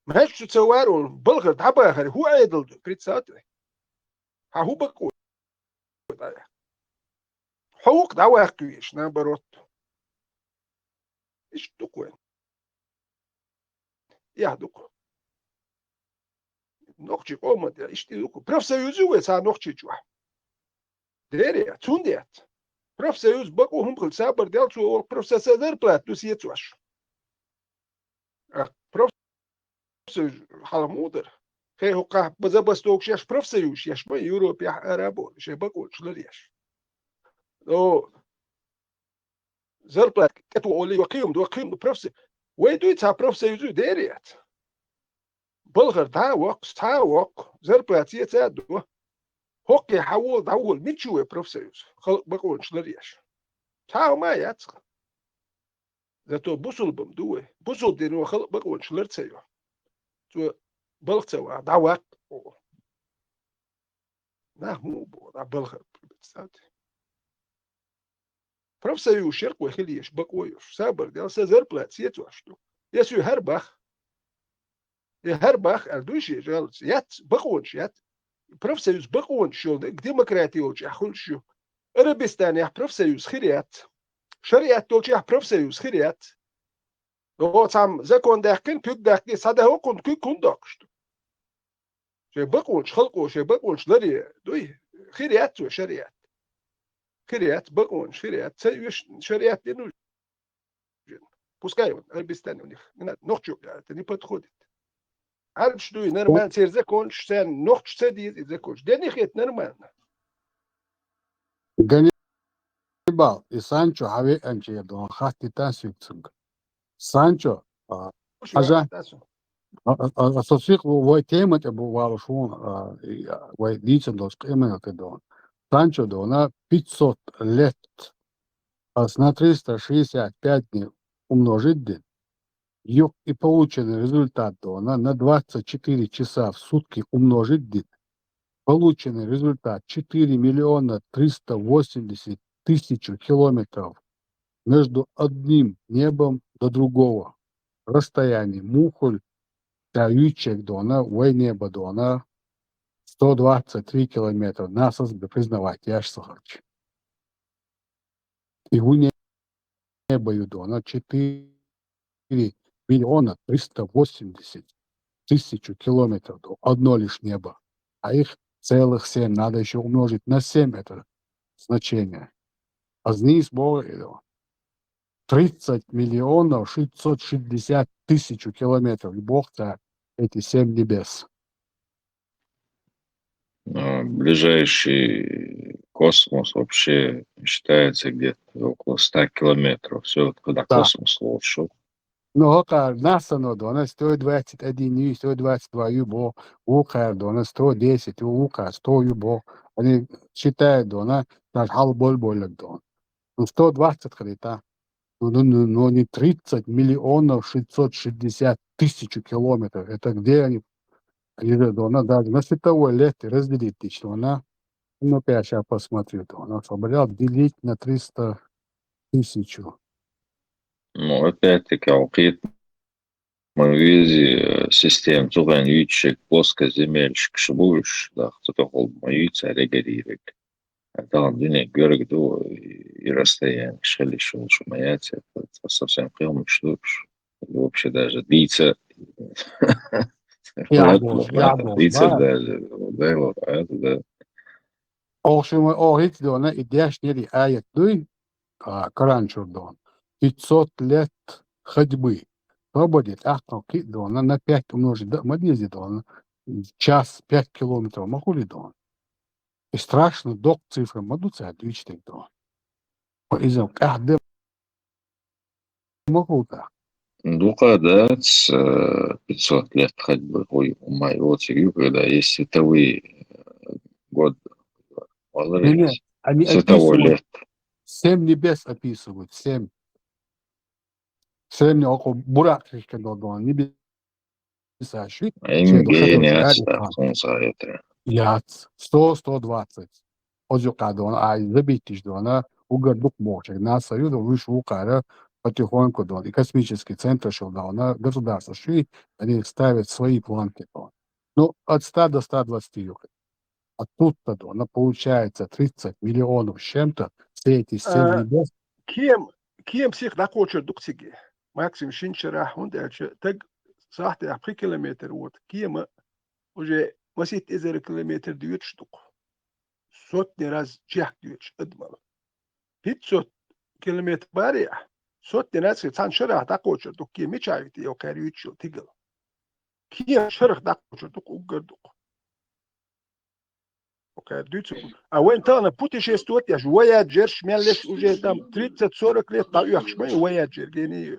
ماش شو تسوار بلغر دعوة آخر هو عيدل بريتسات ها هو بقول حقوق دعوة كويش نبروت إيش دوكوين يهدوك نوخشي قومت إشتيدوك профсоюзу ويسا نوخشي جوا ديريا تونديات профсоюз بقو هم خل سابر ديال شو профсоюзер بلات دوسيت واش профсоюз حال مودر خي هو بزبستوك شيش بروفسيوش يش ما يوروب يح أرابون شيء بقول شلر يش لو زربلت كتو أولي وقيم بروفسي ويدو يتها بروفسيوزو ديريات بلغر تاوق زربلت يتادو هوك يحول داول ميتشو بروفسيوز خلق بقول شلر يش تاو ما ياتق ذاتو بوصل بمدوه بوصل دينو خلق بقول شلر تسيو تو بلغ تسوا دعوات نحمو بو بلغر Profsaju šerku eheliješ bakojuš, sabar, dėl sezerplats ietuaštu. Jesu herbach, herbach ar duši, žēlis, jats, bakonš, jat. Profsajus bakonš, demokratijolč, ahulšu. Arabistan, jah, profsajus хирят. Шариат толч, jah, profsajus хирят. No, sam zakondahkin, pükdahkin, sadahokun, kükundakštu. Še bakonš, halko, še bakonš, lari, duj, хирят, su šariat. خيريات بقون خيريات شريات لأنه بوسكايون أربستاني ونيخ نوختشو يعني تاني بتخودت عارف شو نرمان سير زكونش سان نوختش سديد زكونش دني خيت نرمان Ганнибал и Санчо хаве анче дон хати тасюксуг. Санчо ажа асосик вой темат бу валушун вой дичен дос именно ты дон. Санчо дона 500 лет, а на 365 дней умножить день, и полученный результат дона на 24 часа в сутки умножить день, полученный результат 4 миллиона 380 тысяч километров между одним небом до другого. Расстояние мухоль, ючек дона, вой небо дона, 123 километра. Насос бы признавать, я ж сахарч. И у неба юдона 4 миллиона 380 тысяч километров. Одно лишь небо. А их целых 7. Надо еще умножить на 7 это значение. А вниз было 30 миллионов 660 тысяч километров. И Бог-то эти 7 небес. Ближайший космос вообще считается где-то около 100 километров. Все, когда Да. космос ушел. Ну, НАСА дона 121 ю, 122 юбо, УК дона 110, УК 100 юбо. Они считают дона, даже халболь болек дон. Ну, 120 хрита. Но не 30 миллионов 660 тысяч километров. Это где они дона, даже на световой лет разделить лично. Она, ну, опять сейчас посмотрю, она собрал делить на 300 тысяч. Ну, опять-таки, алкит мовизи систем туган ючек плоскоземельщик шибуш, да, кто-то хол моюца регоририк. Это dünya görgüdü и расстояние шели шел шумаяться, это совсем прям что вообще даже длится. Яблош, Длится да. даже, да, вот, а это да. Ошимо орит дона идешь нери аят дуй, кранчур дон. 500 лет ходьбы. То будет ахноки дона на 5 умножить, да, мадизи дона. Час 5 километров, могу дон. И страшно док цифры, мадуца отвечать дон. Поизом, каждый могу так. Духа, да, с 500 лет ходьбы. Ой, вот когда есть световые годы. Нет, они Световой лет. 7 небес описывают, 7. 7 около буракшишка дон, небеса. Яц, 100-120. Озюка дон, а забитиш дона, угодук мочек. На союз вышел укара потихоньку дон. И космический центр шел дона, государство шли, они ставят свои планки дон. Ну, от 100 до 120 юг. А тут-то дона получается 30 миллионов с чем-то, все эти 7 небес. كيم سيخ داكوتشر دوكسيجي ماكسيم شينشرا هوندالش تج صاحت 10 كيلومتر وات كيما وجه مسيت إزر كيلومتر ديوتش دوك صوت نراز جاك ديوتش ادمال هيت صوت كيلومتر باريح صوت نراز تان شرا داكوتشر دوك كي ميتشايتي او كاريوتش تيجل كي شرخ داك شتوك وقدوك اوكي دوتو وين تانا путешествовать я voyager шмелеш уже там 30-40 лет так я шмей voyager гени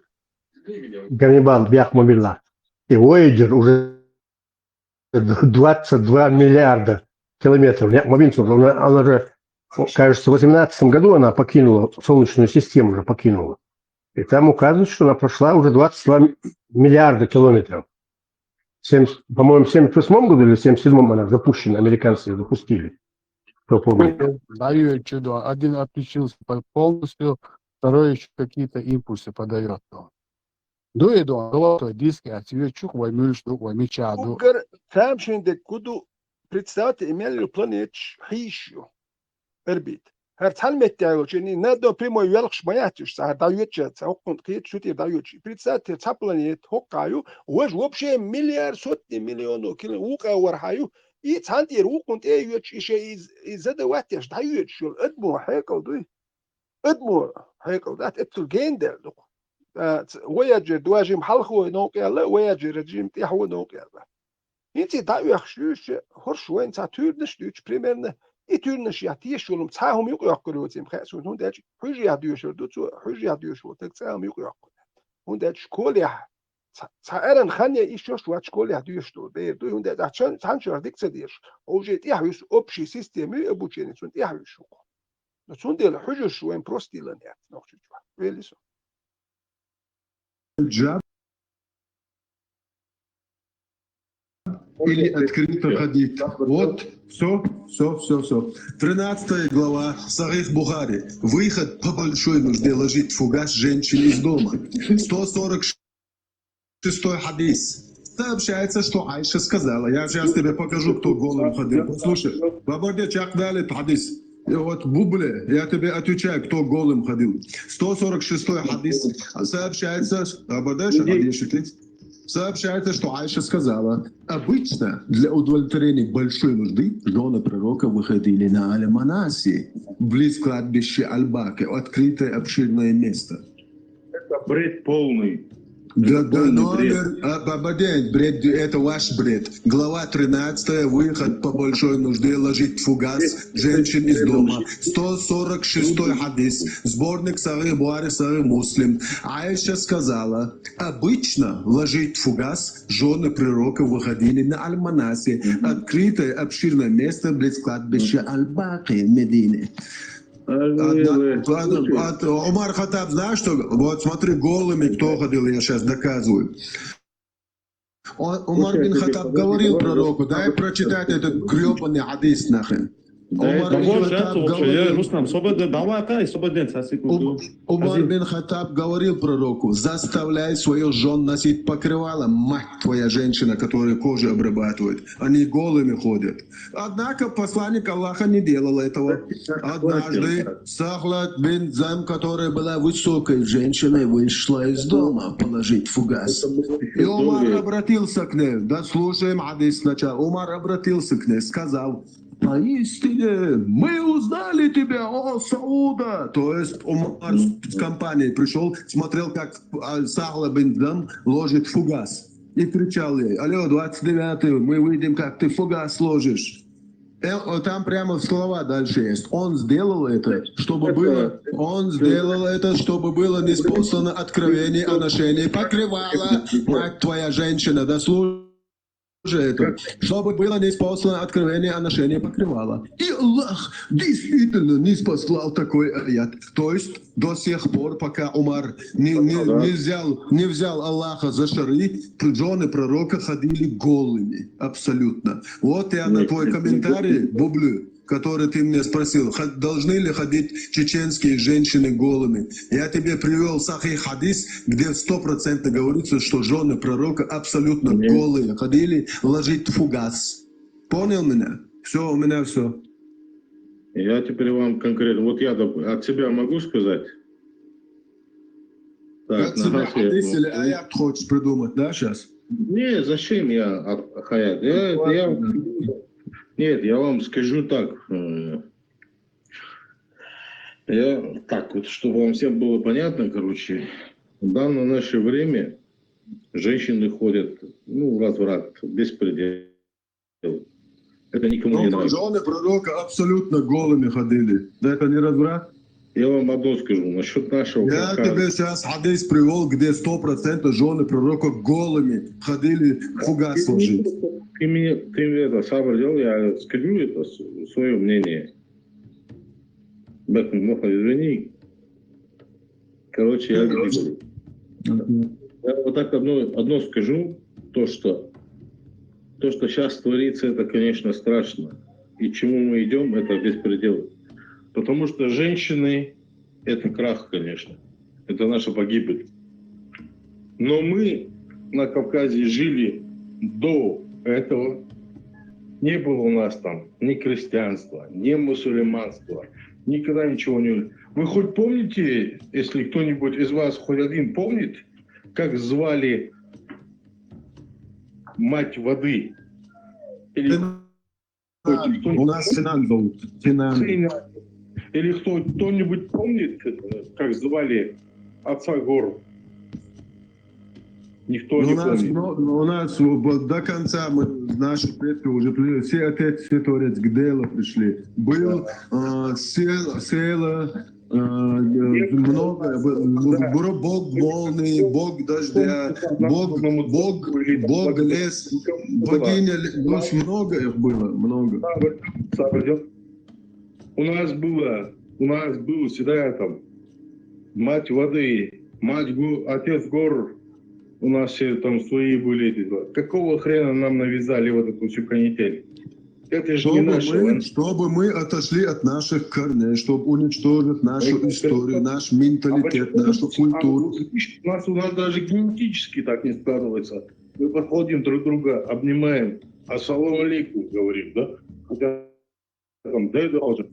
Ганнибал, бях мобильна. И Voyager уже 22 миллиарда километров. Она же, кажется, в 2018 году она покинула Солнечную систему, уже покинула. И там указывается, что она прошла уже 22 миллиарда километров. По-моему, в 1978 году или в 1977 она запущена, американцы ее запустили. Кто помнит? Даю чудо. Один отключился полностью, второй еще какие-то импульсы подает. Дуйдо, золотой диск, а тебе чух, воймю штук, войми чаду. угар там şimdi kudu представьте имели планет хищу орбит هر تعلمت دايو جني نادو прямой вверх шмаятиш са даётча окунт кит шути даёчи представьте ца планет хоккаю уж вообще миллиард сотни миллионов кило ука вархаю и цантир окунт эйоч еще из задаватиш даёч эдмо хайкал дуй эдмо хайкал дат эптл гендер Voyager دوجيم حلخو نوق يلا Voyager رجيم تيحو نوق يلا انت دايو خشوش هرش وين تاتورنش دوش примерно и тюрнеш я тиешулум цаахум юк яккулуутим хасун хүн дэж хүж ядюшул дуцу хүж ядюшул тэг цаахум юк яккул хүн дэж школя цааран хане ишош ва школя ядюшул бе ду хүн дэж ачан санчор дикцедиш уже тиахус общий системы обучения сун тиахушу но сун дел хүж вен простилан я нохчу велисо или открыто ходить. Вот, все. 13 глава Сахих Бухари. Выход по большой нужде ложить фугас женщин из дома. 146 хадис. Сообщается, что Айша сказала. Я сейчас тебе покажу, кто голым ходил. Послушай, Бабарде Чакдали хадис. Вот Бубле, я тебе отвечаю, кто голым ходил. 146 хадис. Сообщается, Сообщается, что Айша сказала, обычно для удовлетворения большой нужды жены пророка выходили на Аль-Манаси, близ кладбища Аль-Баки, открытое обширное место. Это бред полный. Да, бред, это ваш бред. Глава 13, выход по большой нужде, ложить фугас женщин из дома. 146 хадис, сборник Сахих Бухари, Сахих Муслим. Айша сказала, обычно ложить фугас жены пророка выходили на Аль-Манаси, открытое обширное место близ кладбища Аль-Баки в Медине. Умар Хаттаб, знаешь что? Вот смотри, голыми кто ходил, я сейчас доказываю. Умар бин Хаттаб говорил пророку, дай прочитать этот гребаный хадис нахрен. Умар бин Хаттаб говорил пророку, заставляй свою жен носить покрывало, мать твоя женщина, которая кожу обрабатывает. Они голыми ходят. Однако посланник Аллаха не делал этого. Однажды Сахлат бин Зам, которая была высокой женщиной, вышла из дома положить фугас. И Умар обратился к ней. Да слушаем хадис сначала. Умар обратился к ней, сказал, поистине, мы узнали тебя, о Сауда. То есть Умар с компанией пришел, смотрел, как Сахла бин Зам ложит фугас. И кричал ей, алло, 29-й, мы выйдем, как ты фугас ложишь. Там прямо слова дальше есть. Он сделал это, чтобы было ниспослано откровение о ношении покрывала, мать твоя женщина, да слушай это, чтобы было ниспослано откровение о ношении покрывала. И Аллах действительно ниспослал такой аят. То есть до сих пор, пока Умар не взял Аллаха за шары, жены пророка ходили голыми. Абсолютно. Вот я на твой комментарий, Бублю, который ты мне спросил, должны ли ходить чеченские женщины голыми. Я тебе привел Сахих хадис, где 100% говорится, что жены пророка абсолютно голые ходили ложить фугас. Понял меня? Все, у меня все. Я теперь вам конкретно, вот я от себя могу сказать? Так, от себя хадис или аят хочешь придумать, да, сейчас? Не, зачем я хаят? Нет, я вам скажу так. Так вот, чтобы вам всем было понятно, короче, в данное наше время женщины ходят, ну, разврат, беспредел. Это никому не Но нравится. жены пророка абсолютно голыми ходили. Да это не разврат? Я вам одно скажу, насчет нашего Я Кавказа. тебе сейчас хадис привел, где 100% жены пророка голыми ходили фугас сложить. Ты мне это сам делал, я скажу это свое мнение. Бэтмен, извини. Короче, я говорю. Я вот так одно скажу, то, что сейчас творится, это, конечно, страшно. И к чему мы идем, это беспредел. Потому что женщины – это крах, конечно. Это наша погибель. Но мы на Кавказе жили до этого. Не было у нас там ни крестьянства, ни мусульманства. Никогда ничего не... Вы хоть помните, если кто-нибудь из вас, хоть один помнит, как звали мать воды? Или У нас Синан зовут. Синан. Или кто-нибудь помнит, как звали отца гор? Никто не помнит. У нас до конца наши предки уже пришли, все отец, все творец, к делу пришли. Был села, много, бог волны, бог дождя, бог лес, богиня, очень много их было, много. У нас было всегда там мать воды, отец гор, у нас все там свои были эти два. Какого хрена нам навязали вот эту всю канитель? Это же не наше. Чтобы мы отошли от наших корней, чтобы уничтожить нашу историю, наш менталитет, нашу культуру. У нас даже генетически так не складывается. Мы подходим друг друга, обнимаем, ассаламу алейкум говорим, да? Там, дай должен.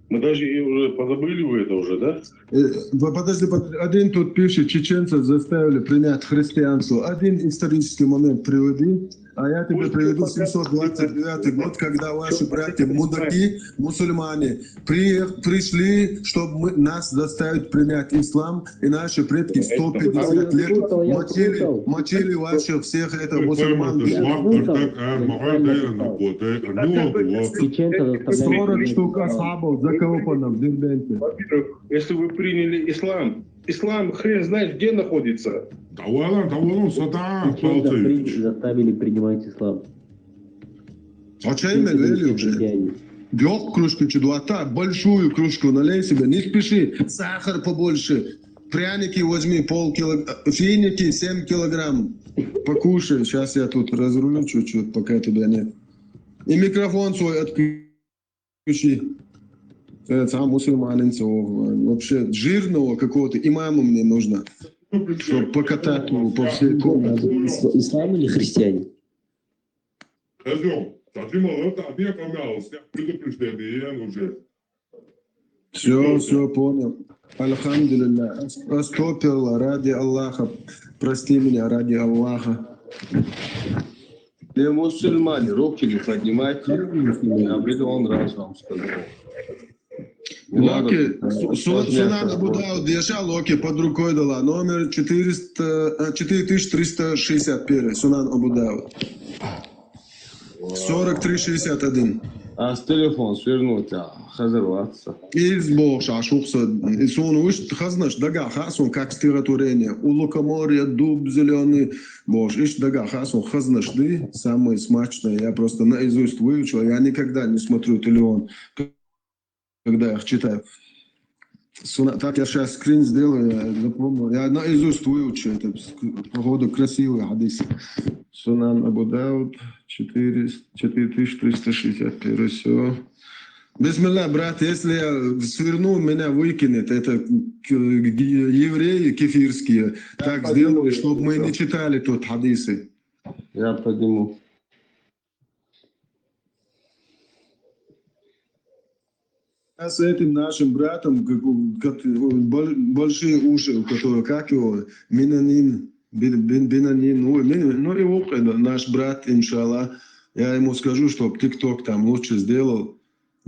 Мы даже уже позабыли вы это уже, да? Подожди, один тут пишет, чеченцев заставили принять христианство. Один исторический момент приведи, а я тебе приведу 729 год, когда ваши братья-мудаки, мусульмане, пришли, чтобы нас заставить принять ислам, и наши предки 150 лет мочили ваших всех это мусульман. 40 штук асхабов закопано в Дербенте. Во-первых, если вы приняли ислам хрен знает где находится. Заставили принимать ислам. А чай налили уже? Двух кружку чудота, большую кружку налей себе, не спеши, сахар побольше, пряники возьми полкилограмма, финики 7 килограмм, покушай, сейчас я тут разрулю чуть-чуть, пока тебя нет. И микрофон свой отключи. Это сам мусульманин, вообще жирного какого-то имама мне нужно, чтобы покатать его по всей комнате. Ислам или христиане? Все понял. Альхамдулилля. Растопила ради Аллаха. Прости меня ради Аллаха. Не мусульмане, руки не поднимайте. Я миллион раз вам сказал. Локи, Сунан Абу Дауд, Яша Локи под рукой дала. Номер 4361. Сунан Абу Дауд. 4361. А с телефон свернуть, хазарваться. Из Боша, Шухса, и сон уж хазнаш, дага, хасон, как стиротворение. У лукоморья, дуб зеленый, Бош, ищ дага, хасон, хазнаш, ты, самое смачное. Я просто наизусть выучил, я никогда не смотрю телефон, когда я их читаю. Так я сейчас скрин сделаю, я запомнил. Я наизусть выучу, это, походу, красивый хадис. Сунан Абу Дауд, 4361, все. Бисмилля, брат, если я сверну, меня выкинет. Это евреи кефирские так сделали, чтобы мы не читали тут хадисы. Я подниму. А с этим нашим братом, большие уши, у которого, как его, Минанин, Бинанин, ну его, наш брат, иншаллах, я ему скажу, чтобы ТикТок там лучше сделал.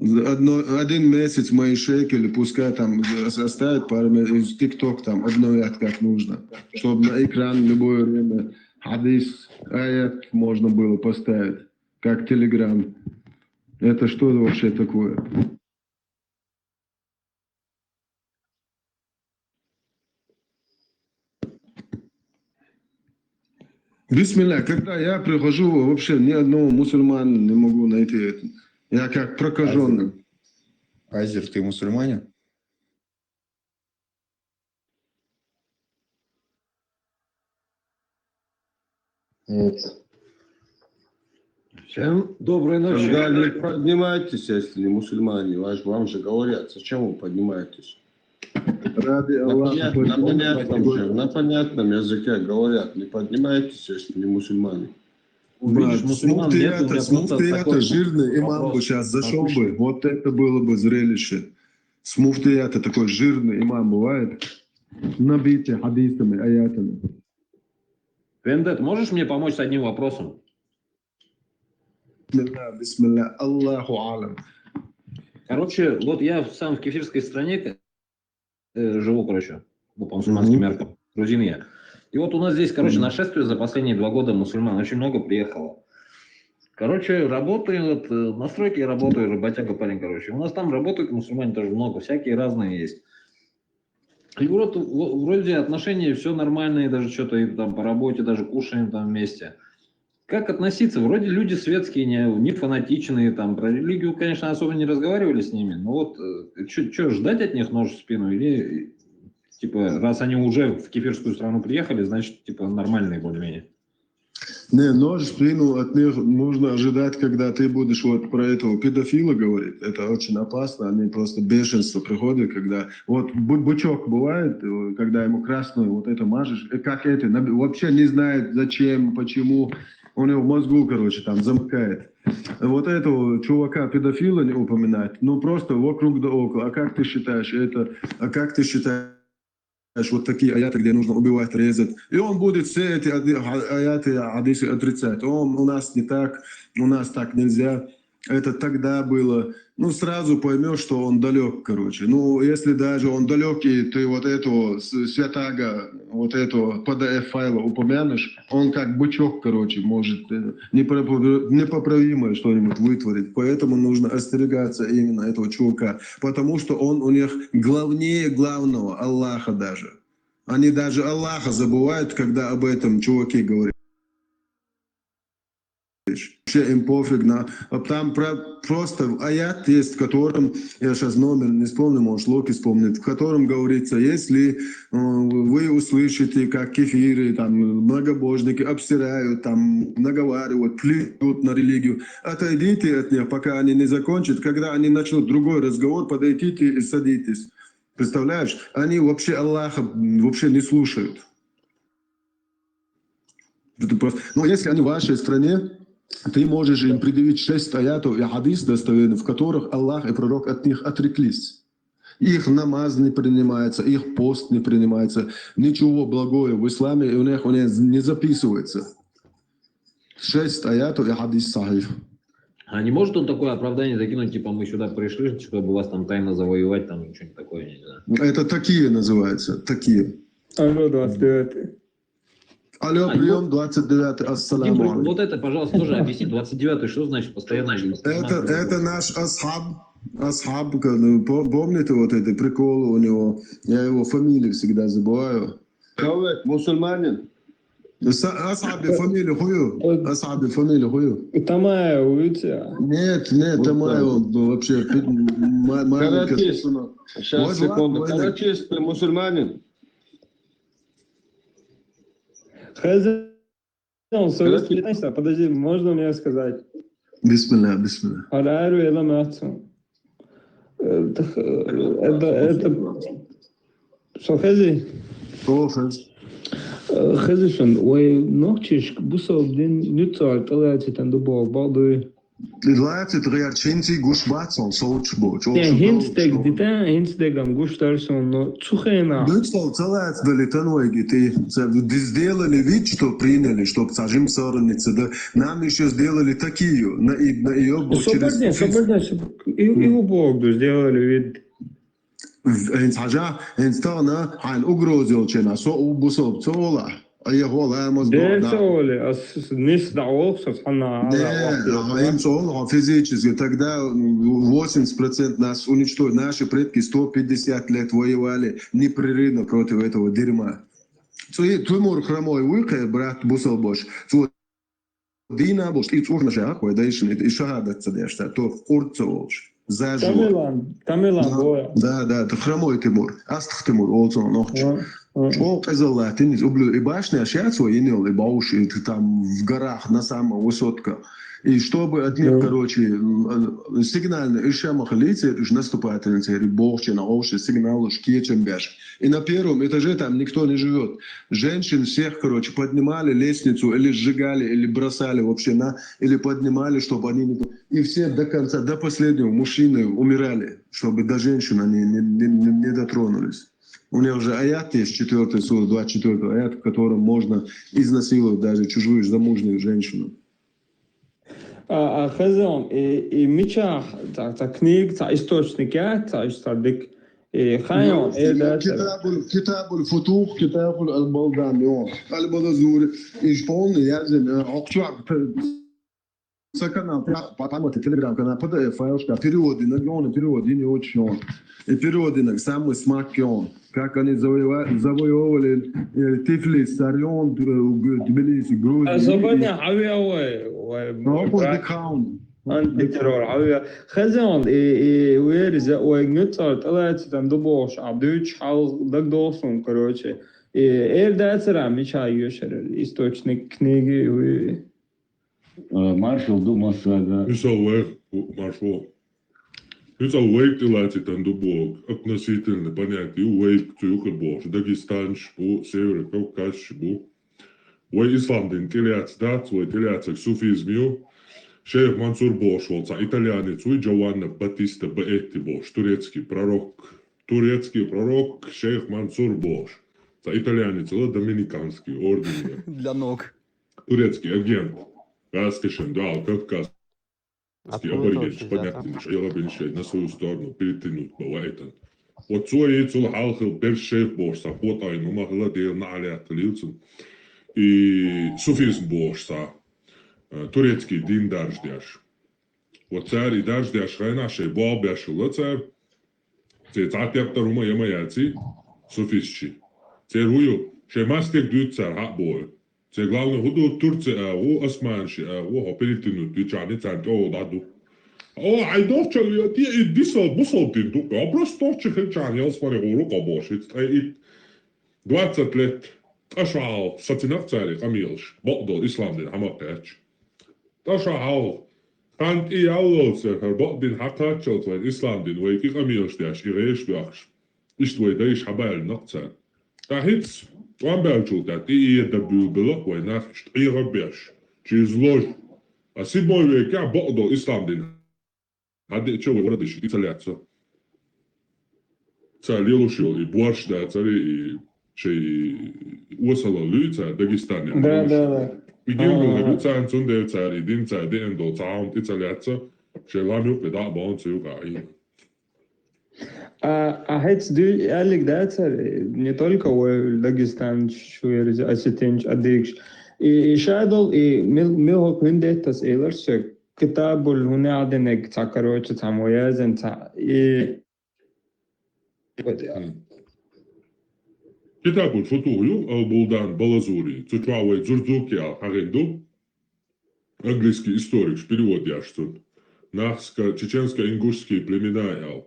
Один месяц мои шекели, пускай там оставят пару из ТикТок там обновят как нужно, чтобы на экран в любое время хадис, аят можно было поставить, как Телеграм. Это что вообще такое? Бисмилля, когда я прихожу, вообще ни одного мусульмана не могу найти. Я как прокаженный. Азер, ты мусульманин? Нет. Всем доброй ночи. Да, не поднимайтесь, если мусульмане. Вам же говорят, зачем вы поднимаетесь? Ради Аллаха, На понятном языке говорят, не поднимайтесь, если не мусульмане. Видишь, смуфтията, жирный имам бы сейчас зашел бы, вот это было бы зрелище. Смуфтията такой жирный имам бывает, набитый хадисами, аятами. Вендет, можешь мне помочь с одним вопросом? Бисмилля, Аллаху алам. Короче, вот я сам в кефирской стране живу, короче, ну, по мусульманским меркам, грузин я. И вот у нас здесь, короче, нашествие за последние 2 года мусульман, очень много приехало. Короче, работаю, вот, на стройке я работаю, работяга парень, короче. У нас там работают мусульмане тоже много, всякие разные есть. И вот вроде отношения все нормальные, даже что-то там по работе, даже кушаем там вместе. Как относиться? Вроде люди светские, не фанатичные, там, про религию, конечно, особо не разговаривали с ними, но вот что, ждать от них нож в спину? Или, типа, раз они уже в кефирскую страну приехали, значит, типа, нормальные более-менее? Не, нож в спину от них нужно ожидать, когда ты будешь вот про этого педофила говорить. Это очень опасно, они просто бешенство приходят, когда... Вот бычок бывает, когда ему красную вот это мажешь, как это, вообще не знает зачем, почему... Он его в мозгу, короче, там замыкает. Вот этого чувака-педофила не упоминать, ну просто вокруг да около. А как ты считаешь это? А как ты считаешь вот такие аяты, где нужно убивать, резать? И он будет все эти аяты, хадисы отрицать. У нас не так, у нас так нельзя. Это тогда было. Ну, сразу поймешь, что он далек, короче. Ну, если даже он далекий, ты вот этого святаго, вот этого PDF-файла упомянешь, он как бычок, короче, может непоправимое что-нибудь вытворить. Поэтому нужно остерегаться именно этого чувака. Потому что он у них главнее главного, Аллаха даже. Они даже Аллаха забывают, когда об этом чуваке говорят. Вообще им пофиг на... Там просто аят есть, в котором, я сейчас номер не вспомню, может Локи вспомнит, в котором говорится, если вы услышите, как кефиры, там, многобожники обсирают, там, наговаривают, плюют на религию, отойдите от них, пока они не закончат. Когда они начнут другой разговор, подойдите и садитесь. Представляешь? Они вообще Аллаха вообще не слушают. Но если они в вашей стране, ты можешь им предъявить 6 аятов и хадис достоверных, в которых Аллах и пророк от них отреклись. Их намаз не принимается, их пост не принимается, ничего благое в исламе у них не записывается. 6 аятов и хадис сахих. А не может он такое оправдание закинуть, типа мы сюда пришли, чтобы вас там тайно завоевать, там что-нибудь такое, не знаю. Это такие называются, такие. Алло, 29-й. Алло, прием, 29-й, ассаламу алейкум. Вот это, пожалуйста, тоже объясни, 29-й, что значит постоянно? Это наш асхаб, помните вот эти приколы у него, я его фамилию всегда забываю. Человек, мусульманин? Асхаб, фамилию хую? Асхаб, фамилию хую? Тамая, увидите? Нет, Тамая, вообще маленький. Сейчас, секунду. Карачист, ты мусульманин? Хазин, подожди, можно мне сказать? Бисмилля. Арару эла мацу. Это... Что, Хази? Хазишан, ой, ногчиш, бусов дин, нюцал, талати, там, дубов, балдуй. Laat reacții gușbațon sochbo. Hintstegam guștarson no цухена. Дыцал целац долетаной гите. Сделали вид, что приняли, чтоб сажим сорницы. Да нам еще сделали такие. На ее Освобождать. Его Богу сделали вид. Ens haja, ens tana, han ugrozil чена, со убусоб цола. А его ламос Делали, а низ даугсов она. Им цол физически. Тогда 80% нас уничтожили. Наши предки 150 лет воевали непрерывно против этого дерьма. Тимур хромой уйка, брат Бусалбош. Дина бош, и цурна жахой, да и шахадат цадешта, то курцоволш. Тамилан боя. Да, это хромой Тимур. Астх Тимур, олцо нохч. О, казалось, ты не ублю и башня, сейчас свой инел, и бауш, и там в горах на самом высотка. И чтобы от них, короче, сигнально еще махалицы, это же наступательницы, или богче на овше, сигнал шкечем бяш. И на первом этаже там никто не живет. Женщин всех, короче, поднимали лестницу, или сжигали, или бросали вообще или поднимали, чтобы они не... И все до конца, до последнего мужчины умирали, чтобы до женщин они не дотронулись. У меня уже аят есть, 4 сура, 24 аят, в котором можно изнасиловать даже чужую замужнюю женщину. Хазом, и мечах, та книг, та источник, та историк, и хайон, Китабуль футух, китабуль албалдан, албалазур, и шпон, язен, окчуар, канал, потом телеграм-канал, PDF-файлшка, переводы, переводы не очень. И переводы на самый смак он. Как они завоевывали Тифлис, Сарьон, Тбилиси, Грузию. Азербайджан, Авиауэ. Антитеррор, Авиа. Хазан, и уэрза, уэгнуцар, талайцы там дубош, абдуч, хал, дагдосон, короче. И эрдацера, меча юшер, источник книги. Маршал думал, да. Маршал. Это уэйк делается там дубок, относительно понятие уэйк цюхербош, Дагестанш, по Северо-Кавказ, по уэй Исландин теляц дат, уэй теляц суфизмию, шейх Мансур Бош, волца итальянец, уэй Джованна Батиста Баэти Бош, турецкий пророк, шейх Мансур Бош, за итальянец, доминиканский орден. Для ног. Турецкий агент, Каскишен, да, Кавказ. Аборигенш, понятно, елабеншей на свою сторону перетянуть бывает. Вот свой цул халхил бершев борса, вот ай, ну могла дел на алят лицом. И суфизм борса, турецкий дин дождяш. Вот царь и дождяш райна шей бабяшула царь. Це цатяпта рума ямаяци, суфизчи. Це рую, шей мастер дют царь хабой. Це главное худу Турция, о османши, о перетянуть ключани царь, о даду. О, айдовча, ти дисал бусалтин тука, а просто чихельчани, я смотрю, рука бошит. И 20 лет ташал сатинак царь, камилш, бокдол, исламдин, хамакач. Ташал, хант и аулоцер, бокдин хакачал, твой исламдин, вейки камилш, дяш, и рейш бяш. Иштвей дайш хабайл накцар. Тахиц, он бялчул, и это было, вой нах, и рабеш, через ложь. А седьмой век я бокдол, исламдин. А что вы говорите, итальянцы? Царь Лилушил и борщ, да, цари, и шей усало люца, Дагестане. Да. И гилгул, люца, анцунде, царь, и дин царь, дин до цаун, итальянцы, шей ламюк, да, бон, цюка, и... А хец ду ялик да, царь, не только у Дагестан, шуерз, Осетинч, Адыгш. И шадол, и милхок виндеттас эйлерсек, كتاب هنا عندنا تكروت تمويزن كتاب الفتوح البلدان Балазури, цучвавой Дзурдзуки Харенду, английский историк, перевод яштун, чеченско-ингушские племена,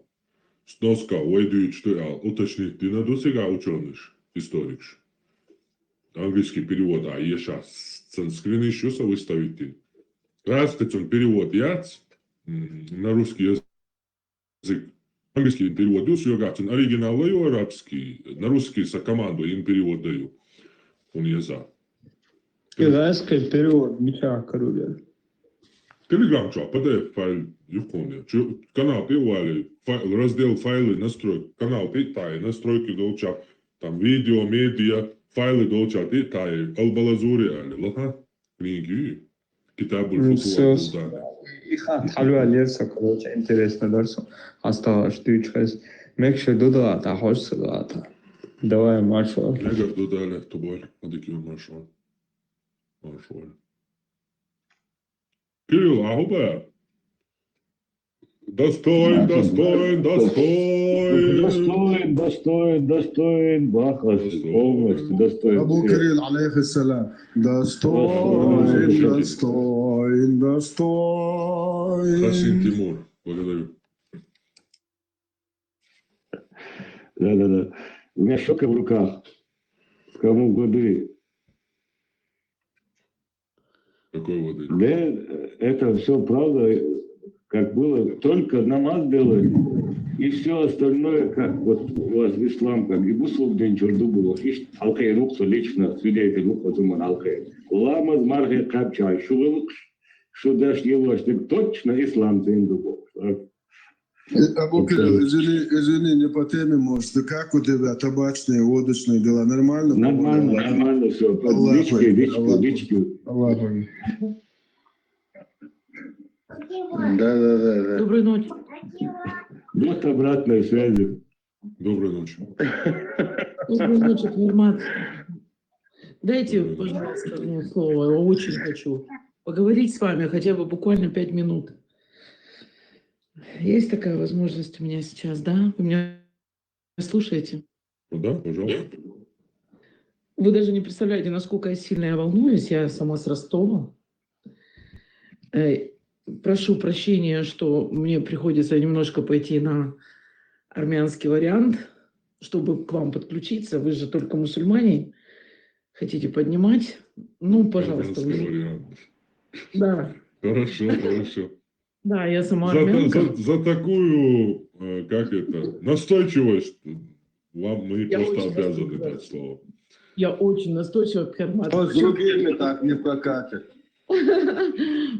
сноска, уйдут, что уточнить, ты надо сега ученый, историк. Английский перевод, а еша санскрин еще выставить. Раз он перевод яц на русский язык, английский перевод даю, оригинал даю, арабский, на русский со команду им перевод даю. Он язык. Китайский перевод, ничего, короче. Telegram чат, PDF файл юконе. Канал ты вали, раздел файлы настройки. Канал ты тай, настройки долчат. Там видео, медиа, файлы долчат ты тай. Албалазури али. Лаха, книги. Китабуль Все. футуа булдане. حلوة لسه короче интересно дальше осталось штучка мекше дуда та хочется дата давай маршал Легар додале, тобой, адекю маршал. Маршал. Кирилл, ахуба. Достоин, достоин, достоин. Достоин, Бахас, полностью достоин. Абу Кирилл, алейхи салам. Достоин. Хасин Тимур, благодарю. Да. У меня шока в руках. Кому годы? Какой воды? Да, это все правда, как было. Только намаз делать, и все остальное, как вот у вас в ислам, как и бусул день чурду было. И алхай рухсу лично свидетель рухсу алхай. Ламаз мархай капчай. Что дашь его, что точно ислам ты индубок. Абу Кирилл, извини, не по теме, может, как у тебя табачные, водочные дела? Нормально? Нормально все. Лички. Да. Доброй ночи. Вот обратной связи. Доброй ночи. Доброй ночи, Фермат. Дайте, пожалуйста, мне слово. Я очень хочу поговорить с вами хотя бы буквально 5 минут. Есть такая возможность у меня сейчас, да? Вы меня слушаете? Да, пожалуйста. Вы даже не представляете, насколько сильно я волнуюсь. Я сама с Ростова. Прошу прощения, что мне приходится немножко пойти на армянский вариант, чтобы к вам подключиться. Вы же только мусульмане. Хотите поднимать? Ну, пожалуйста. Да. Хорошо. Да, я сама армянка. За такую, как это, настойчивость вам мы просто обязаны дать слово. Я очень настойчива, Фермат. С другими так не прокатит.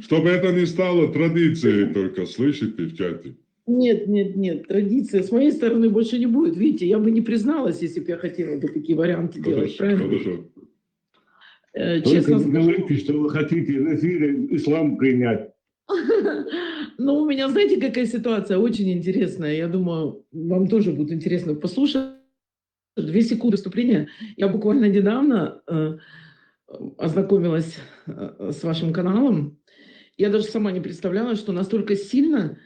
Чтобы это не стало традицией только, слышите, в чате? Нет, традиции с моей стороны больше не будет. Видите, я бы не призналась, если бы я хотела бы такие варианты делать. Хорошо. Честно Только говорите, что вы хотите в эфире ислам принять. Ну, у меня, знаете, какая ситуация очень интересная. Я думаю, вам тоже будет интересно послушать. 2 секунды вступления. Я буквально недавно ознакомилась с вашим каналом. Я даже сама не представляла, что настолько сильно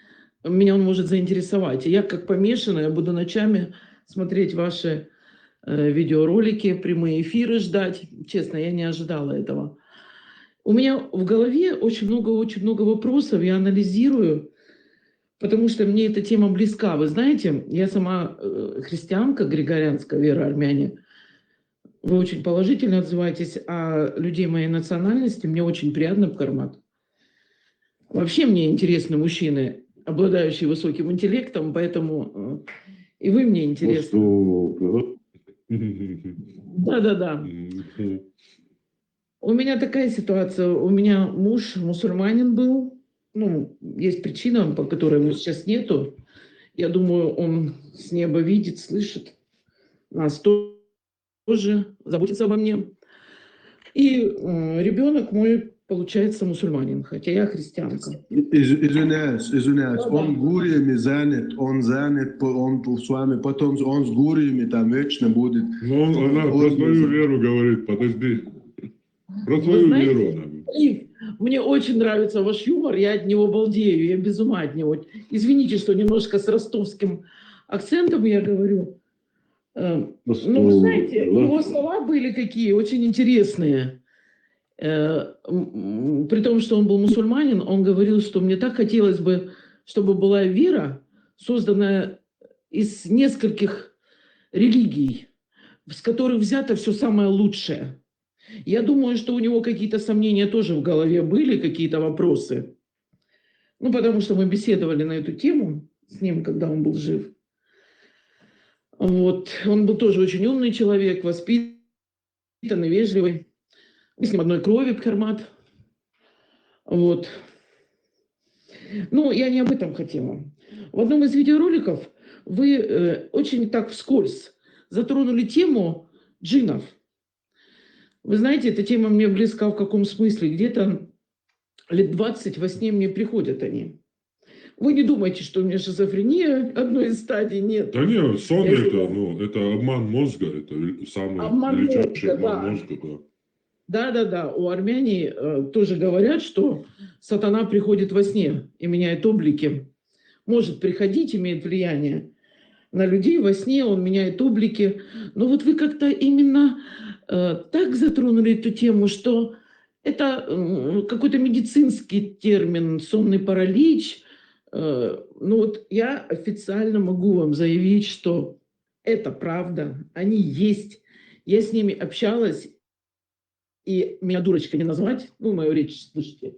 меня он может заинтересовать. И я как помешанная буду ночами смотреть ваши видеоролики, прямые эфиры ждать. Честно, я не ожидала этого. У меня в голове очень много вопросов, я анализирую, потому что мне эта тема близка. Вы знаете, я сама христианка, григорианская вера, армяне. Вы очень положительно отзываетесь о людей моей национальности. Мне очень приятно, Фермат. Вообще мне интересны мужчины, обладающие высоким интеллектом, поэтому и вы мне интересны. Да. У меня такая ситуация. У меня муж мусульманин был. Ну, есть причина, по которой его сейчас нету. Я думаю, он с неба видит, слышит. Нас тоже заботится обо мне. И ребенок мой, получается, мусульманин, хотя я христианка. Извиняюсь. Он гуриями занят, он с вами, потом он с гуриями там вечно будет. Ну, она про твою веру говорит, подожди. Про твою веру. Мне очень нравится ваш юмор, я от него балдею, я без ума от него. Извините, что немножко с ростовским акцентом я говорю. Ну, вы знаете, его слова были какие, очень интересные. При том, что он был мусульманин, он говорил, что мне так хотелось бы, чтобы была вера, созданная из нескольких религий, с которых взято все самое лучшее. Я думаю, что у него какие-то сомнения тоже в голове были, какие-то вопросы. Ну, потому что мы беседовали на эту тему с ним, когда он был жив. Вот. Он был тоже очень умный человек, воспитанный, вежливый. Мы с ним одной крови, Фермат. Вот. Ну, я не об этом хотела. В одном из видеороликов вы очень так вскользь затронули тему джиннов. Вы знаете, эта тема мне близка в каком смысле? Где-то лет 20 во сне мне приходят они. Вы не думайте, что у меня шизофрения одной из стадий, нет. Да нет, сон это обман мозга, это самый величайший обман мозга. Да. Да. У армяне тоже говорят, что сатана приходит во сне и меняет облики. Может приходить, имеет влияние на людей во сне, он меняет облики. Но вот вы как-то именно так затронули эту тему, что это какой-то медицинский термин, сонный паралич. Ну вот я официально могу вам заявить, что это правда, они есть. Я с ними общалась, и меня дурочкой не назвать, ну, мою речь слышите.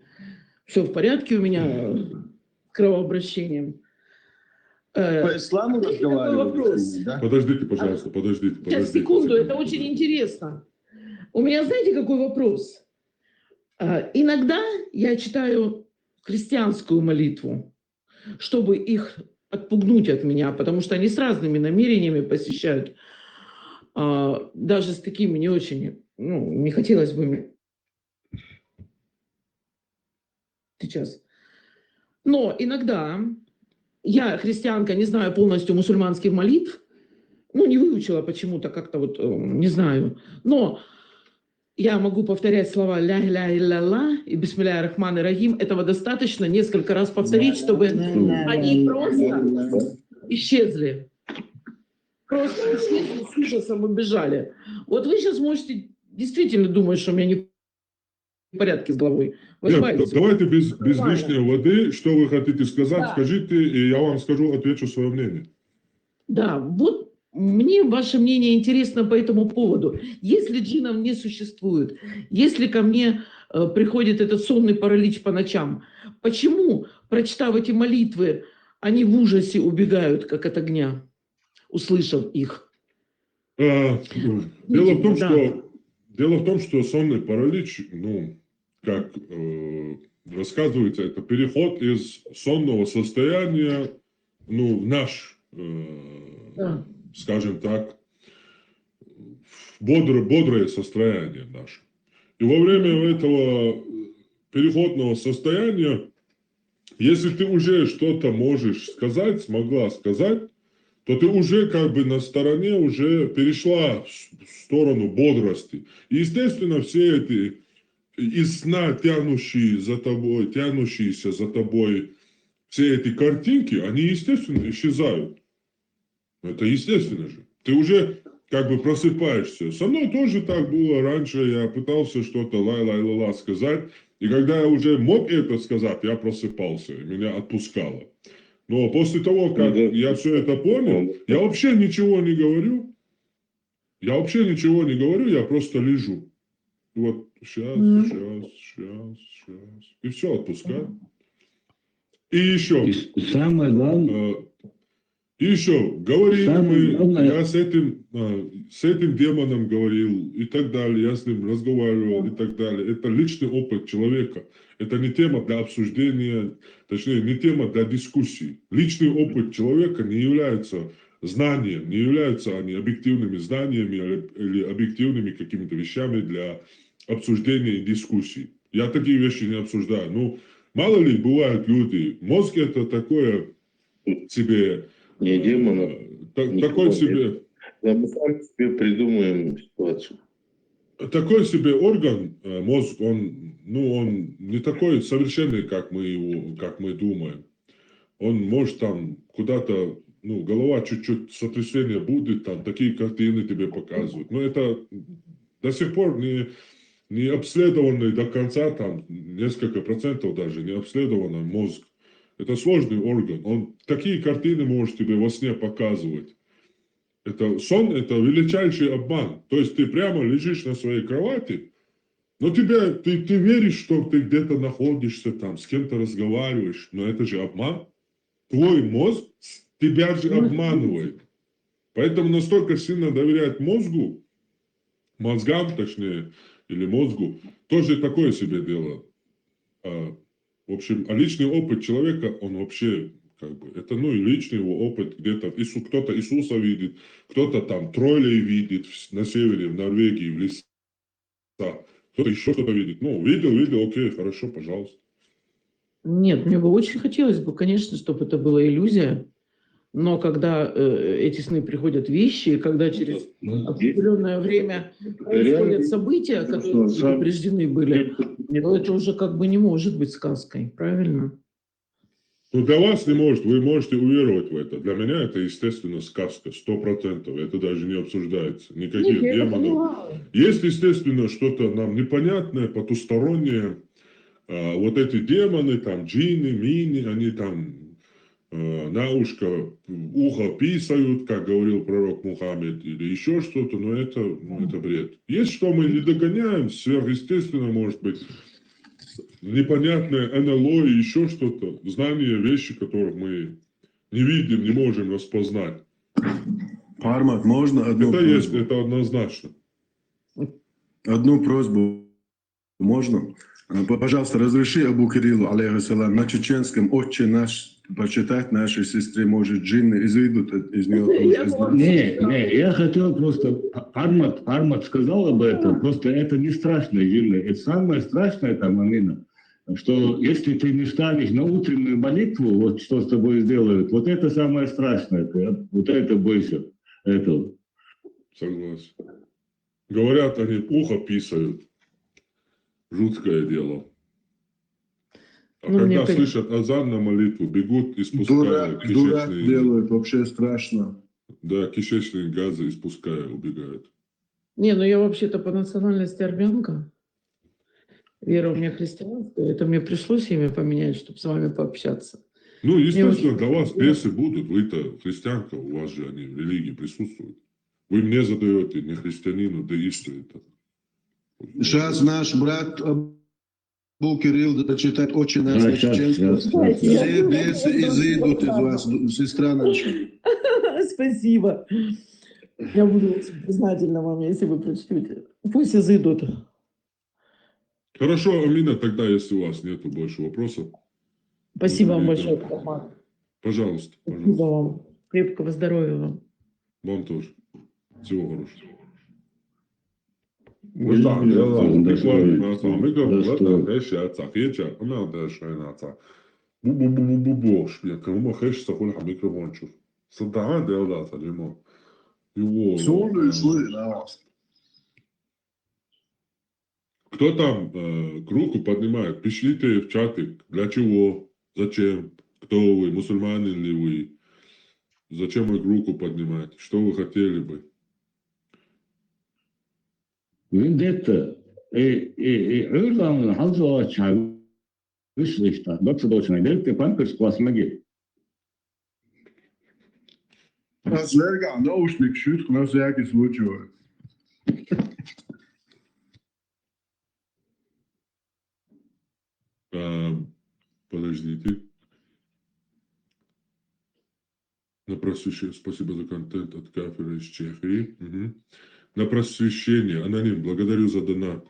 Все в порядке у меня с кровообращением. По исламу разговаривали? Да? Подождите, пожалуйста, подождите. Сейчас, секунду, это очень интересно. У меня, знаете, какой вопрос? Иногда я читаю христианскую молитву, чтобы их отпугнуть от меня, потому что они с разными намерениями посещают. Даже с такими не очень, не хотелось бы мне сейчас. Но иногда я, христианка, не знаю полностью мусульманских молитв, не выучила почему-то, как-то вот, не знаю. Но я могу повторять слова «ля иля илля и «бисмилля рахман рахим». Этого достаточно несколько раз повторить, чтобы они просто исчезли. Просто исчезли, с ужасом убежали. Вот вы сейчас можете действительно думать, что у меня не в порядке с головой. Нет, давайте без лишней воды. Что вы хотите сказать, да. Скажите, и я вам скажу, отвечу свое мнение. Да, вот мне ваше мнение интересно по этому поводу. Если джиннов не существует, если ко мне приходит этот сонный паралич по ночам, почему, прочитав эти молитвы, они в ужасе убегают, как от огня, услышав их? Дело в том, что сонный паралич, как рассказывается, это переход из сонного состояния, в наш, скажем так, бодрое состояние наше. И во время этого переходного состояния, если ты уже что-то можешь сказать, смогла сказать, то ты уже как бы на стороне уже перешла в сторону бодрости. И, естественно, все эти из сна тянущиеся за тобой, все эти картинки, они, естественно, исчезают. Это естественно же. Ты уже как бы просыпаешься. Со мной тоже так было раньше. Я пытался что-то ла-ла-ла-ла сказать. И когда я уже мог это сказать, я просыпался. Меня отпускало. Но после того, как я все это понял, я вообще ничего не говорю. Я просто лежу. Вот сейчас. И все, отпускаю. И еще. Самое главное. И еще, говорили мы, я с этим демоном говорил и так далее, я с ним разговаривал и так далее. Это личный опыт человека. Это не тема для обсуждения, точнее, не тема для дискуссий. Личный опыт человека не является знанием, не являются они объективными знаниями или объективными какими-то вещами для обсуждения и дискуссий. Я такие вещи не обсуждаю. Мало ли, бывают люди. Мозг это такое себе... Не демона. Такой себе... Да, мы сами себе придумаем ситуацию. Такой себе орган, мозг, он не такой совершенный, как мы думаем. Он может там куда-то, голова чуть-чуть сотрясение будет, там такие картины тебе показывают. Но это до сих пор не обследованный до конца, там несколько процентов даже не обследованный мозг. Это сложный орган. Он такие картины может тебе во сне показывать. Сон – это величайший обман. То есть ты прямо лежишь на своей кровати, но ты веришь, что ты где-то находишься, там, с кем-то разговариваешь, но это же обман. Твой мозг тебя же обманывает. Поэтому настолько сильно доверять мозгам, точнее, или мозгу, тоже такое себе дело. В общем, а личный опыт человека, он вообще, как бы, это, ну, и личный его опыт, где-то кто-то Иисуса видит, кто-то там троллей видит на севере, в Норвегии, в лесах, кто-то еще что-то видит. Ну, видел, окей, хорошо, пожалуйста. Нет, мне бы очень хотелось бы, конечно, чтобы это была иллюзия, но когда эти сны приходят вещи, и когда через определенное время происходят события, которые предупреждены были, то это уже как бы не может быть сказкой, правильно? Ну, для вас не может, вы можете уверовать в это. Для меня это, естественно, сказка, 100%. Это даже не обсуждается. Никаких Нет, я это демонов. понимаю. Есть, естественно, что-то нам непонятное, потустороннее. Вот эти демоны, там, джинны, мини, они там на ухо писают, как говорил пророк Мухаммед, или еще что-то, но это бред. Есть, что мы не догоняем, сверхъестественно, может быть, непонятное НЛО и еще что-то, знания, вещи, которых мы не видим, не можем распознать. Пармат, можно одну Это просьбу? есть, это однозначно. Одну просьбу можно? Пожалуйста, разреши Абу Кириллу, алейхиссалам, на чеченском «Отче наш» почитать нашей сестре, может, джинны изыдут из нее тоже. Не, я хотел просто... Пармат сказал об этом, просто это не страшно, Юля. Это самое страшное там, Амина, что если ты не станешь на утреннюю молитву, вот что с тобой сделают, вот это самое страшное. Вот это бойся этого. Согласен. Говорят, они ухо писают. Жуткое дело. А Ну, когда мне слышат азан на молитву, бегут, испускают Дурак кишечные... делают, вообще страшно. Да, кишечные газы испуская, убегают. Не, ну я вообще-то по национальности армянка. Вера у меня христианская. Это мне пришлось имя поменять, чтобы с вами пообщаться. Ну, естественно, очень для вас приятно. бесы будут. Вы-то христианка, у вас же они в религии присутствуют. Вы мне задаете, не христианину, деисту это. Сейчас наш брат Абу Кирилл дочитает «Отче наш» на чеченском. Все бесы изыдут из вас, сестра наша. Спасибо. Я буду очень признательна вам, если вы прочтете. Пусть изыдут. Хорошо, Амина, тогда, если у вас нет больше вопросов. Спасибо вам перейдем. большое, Роман. Пожалуйста, Спасибо пожалуйста. вам. Крепкого здоровья вам. Вам тоже. Всего хорошего. Кто там руку поднимает? Пишите в чатик. Для чего? Зачем? Кто вы? Мусульманин ли вы? Зачем вы руку поднимаете? Что вы хотели бы? Вендетта. Öğrenler hazır çağ Вышли-то. Доктор Дочина, дельте памперс класс маги. Разверга, наушник, шутку на всякий случай. Подождите. На просвещение. Спасибо за контент от кафедры из Чехии. Угу. На просвещение. Аноним, благодарю за донат.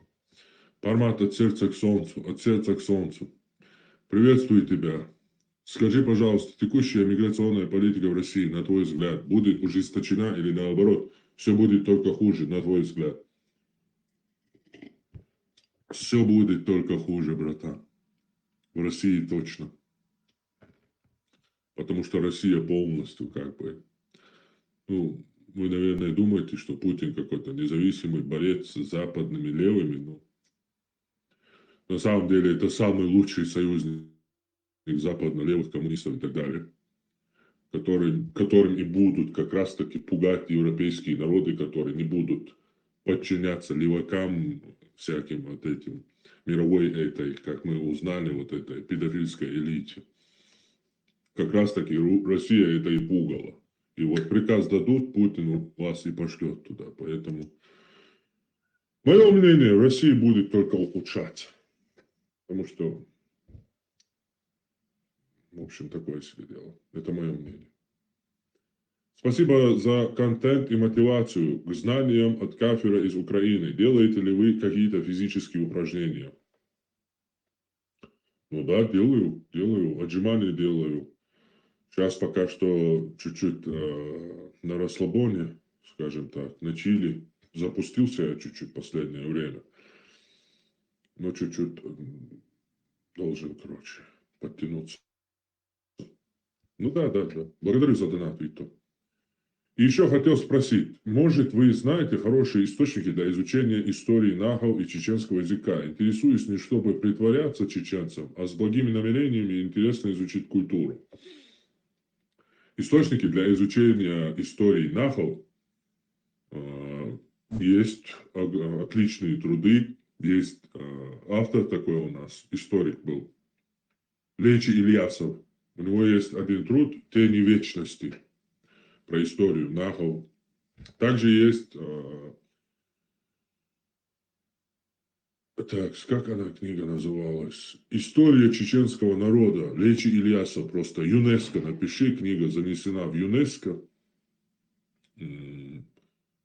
Пармат от сердца к солнцу. От сердца к солнцу. Приветствую тебя. Скажи, пожалуйста, текущая миграционная политика в России, на твой взгляд, будет ужесточена или наоборот, все будет только хуже, на твой взгляд? Все будет только хуже, братан. В России точно. Потому что Россия полностью как бы... Ну, вы, наверное, думаете, что Путин какой-то независимый борец с западными левыми, но на самом деле это самый лучший союзник западно-левых коммунистов и так далее, которым и будут как раз-таки пугать европейские народы, которые не будут подчиняться левакам, всяким вот этим мировой этой, как мы узнали, вот этой педофильской элите. Как раз-таки Россия это и пугала. И вот приказ дадут Путину, вас и пошлет туда. Поэтому мое мнение, в России будет только ухудшаться. Потому что, в общем, такое себе дело. Это мое мнение. Спасибо за контент и мотивацию к знаниям от кафедра из Украины. Делаете ли вы какие-то физические упражнения? Ну да, делаю, отжимания делаю. Сейчас пока что чуть-чуть на расслабоне, скажем так, на чили. Запустился я чуть-чуть в последнее время. Но чуть-чуть должен, короче, подтянуться. Ну да. Благодарю за донат, Виктор. И еще хотел спросить, может, вы знаете хорошие источники для изучения истории нахов и чеченского языка? Интересуюсь не чтобы притворяться чеченцем, а с благими намерениями интересно изучить культуру. Источники для изучения истории нахов есть отличные труды. Есть автор такой у нас, историк был, Лечи Ильясов. У него есть один труд «Тени вечности» про историю нахов. Также есть, так, как она книга называлась? «История чеченского народа». Лечи Ильясов просто. ЮНЕСКО, напиши, книга занесена в ЮНЕСКО.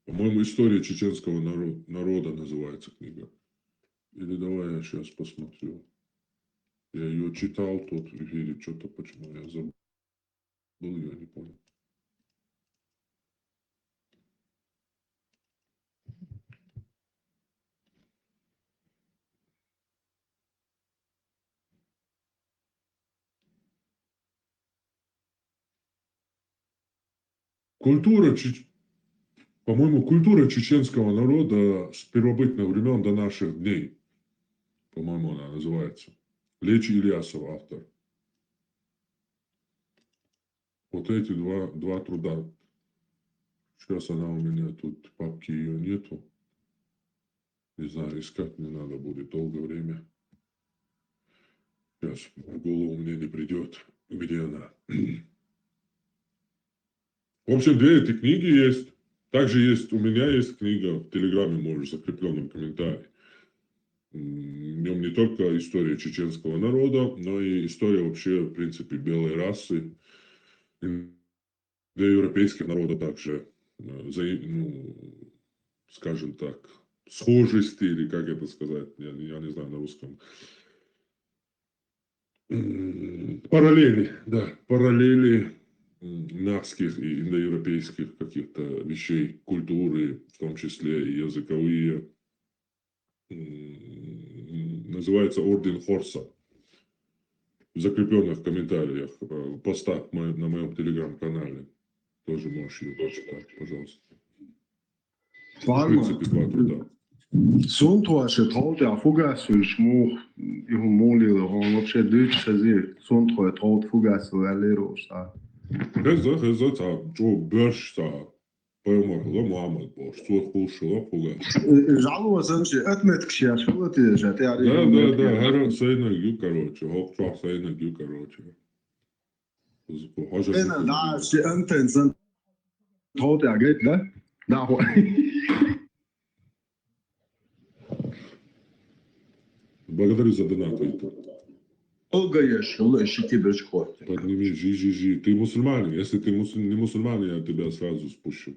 По-моему, «История чеченского народа» называется книга. Или давай я сейчас посмотрю. Я ее читал тут в эфире, что-то почему я забыл ее, не понял. По-моему, культура чеченского народа с первобытных времен до наших дней. По-моему, она называется. Лечи Ильясов, автор. Вот эти два труда. Сейчас она у меня тут, папки ее нету. Не знаю, искать мне надо будет долгое время. Сейчас в голову мне не придет, где она. В общем, две эти книги есть. Также есть, у меня есть книга в Телеграме, можешь, в закрепленном комментарии. В нем не только история чеченского народа, но и история вообще, в принципе, белой расы, европейских народов также, скажем так, схожести, или как это сказать, я не знаю на русском. Параллели, да, параллели нахских и индоевропейских каких-то вещей, культуры, в том числе и языковые. Называется «Орден Хорса». В закрепленных комментариях, постах на моем телеграм-канале. Тоже можешь ее почитать, пожалуйста. В принципе, два труда. Сонтуаше тролля фугасу шмух и молили, он вообще дичь хази. Сонтуа трол фугасу алироса. Хеза, Джо Бершта, поймал, Мамад Бош, что хулшила фугас. Жалуется, что отмет кшаш, вот и же. Да, Харам Сайнагю, короче, Хокчуах Сайнагю, короче. Это, да, все антенны тролля, да? Да, Благодарю за донат, Виктор. Подними, жи. Ты мусульманин. Если ты не мусульманин, я тебя сразу спущу.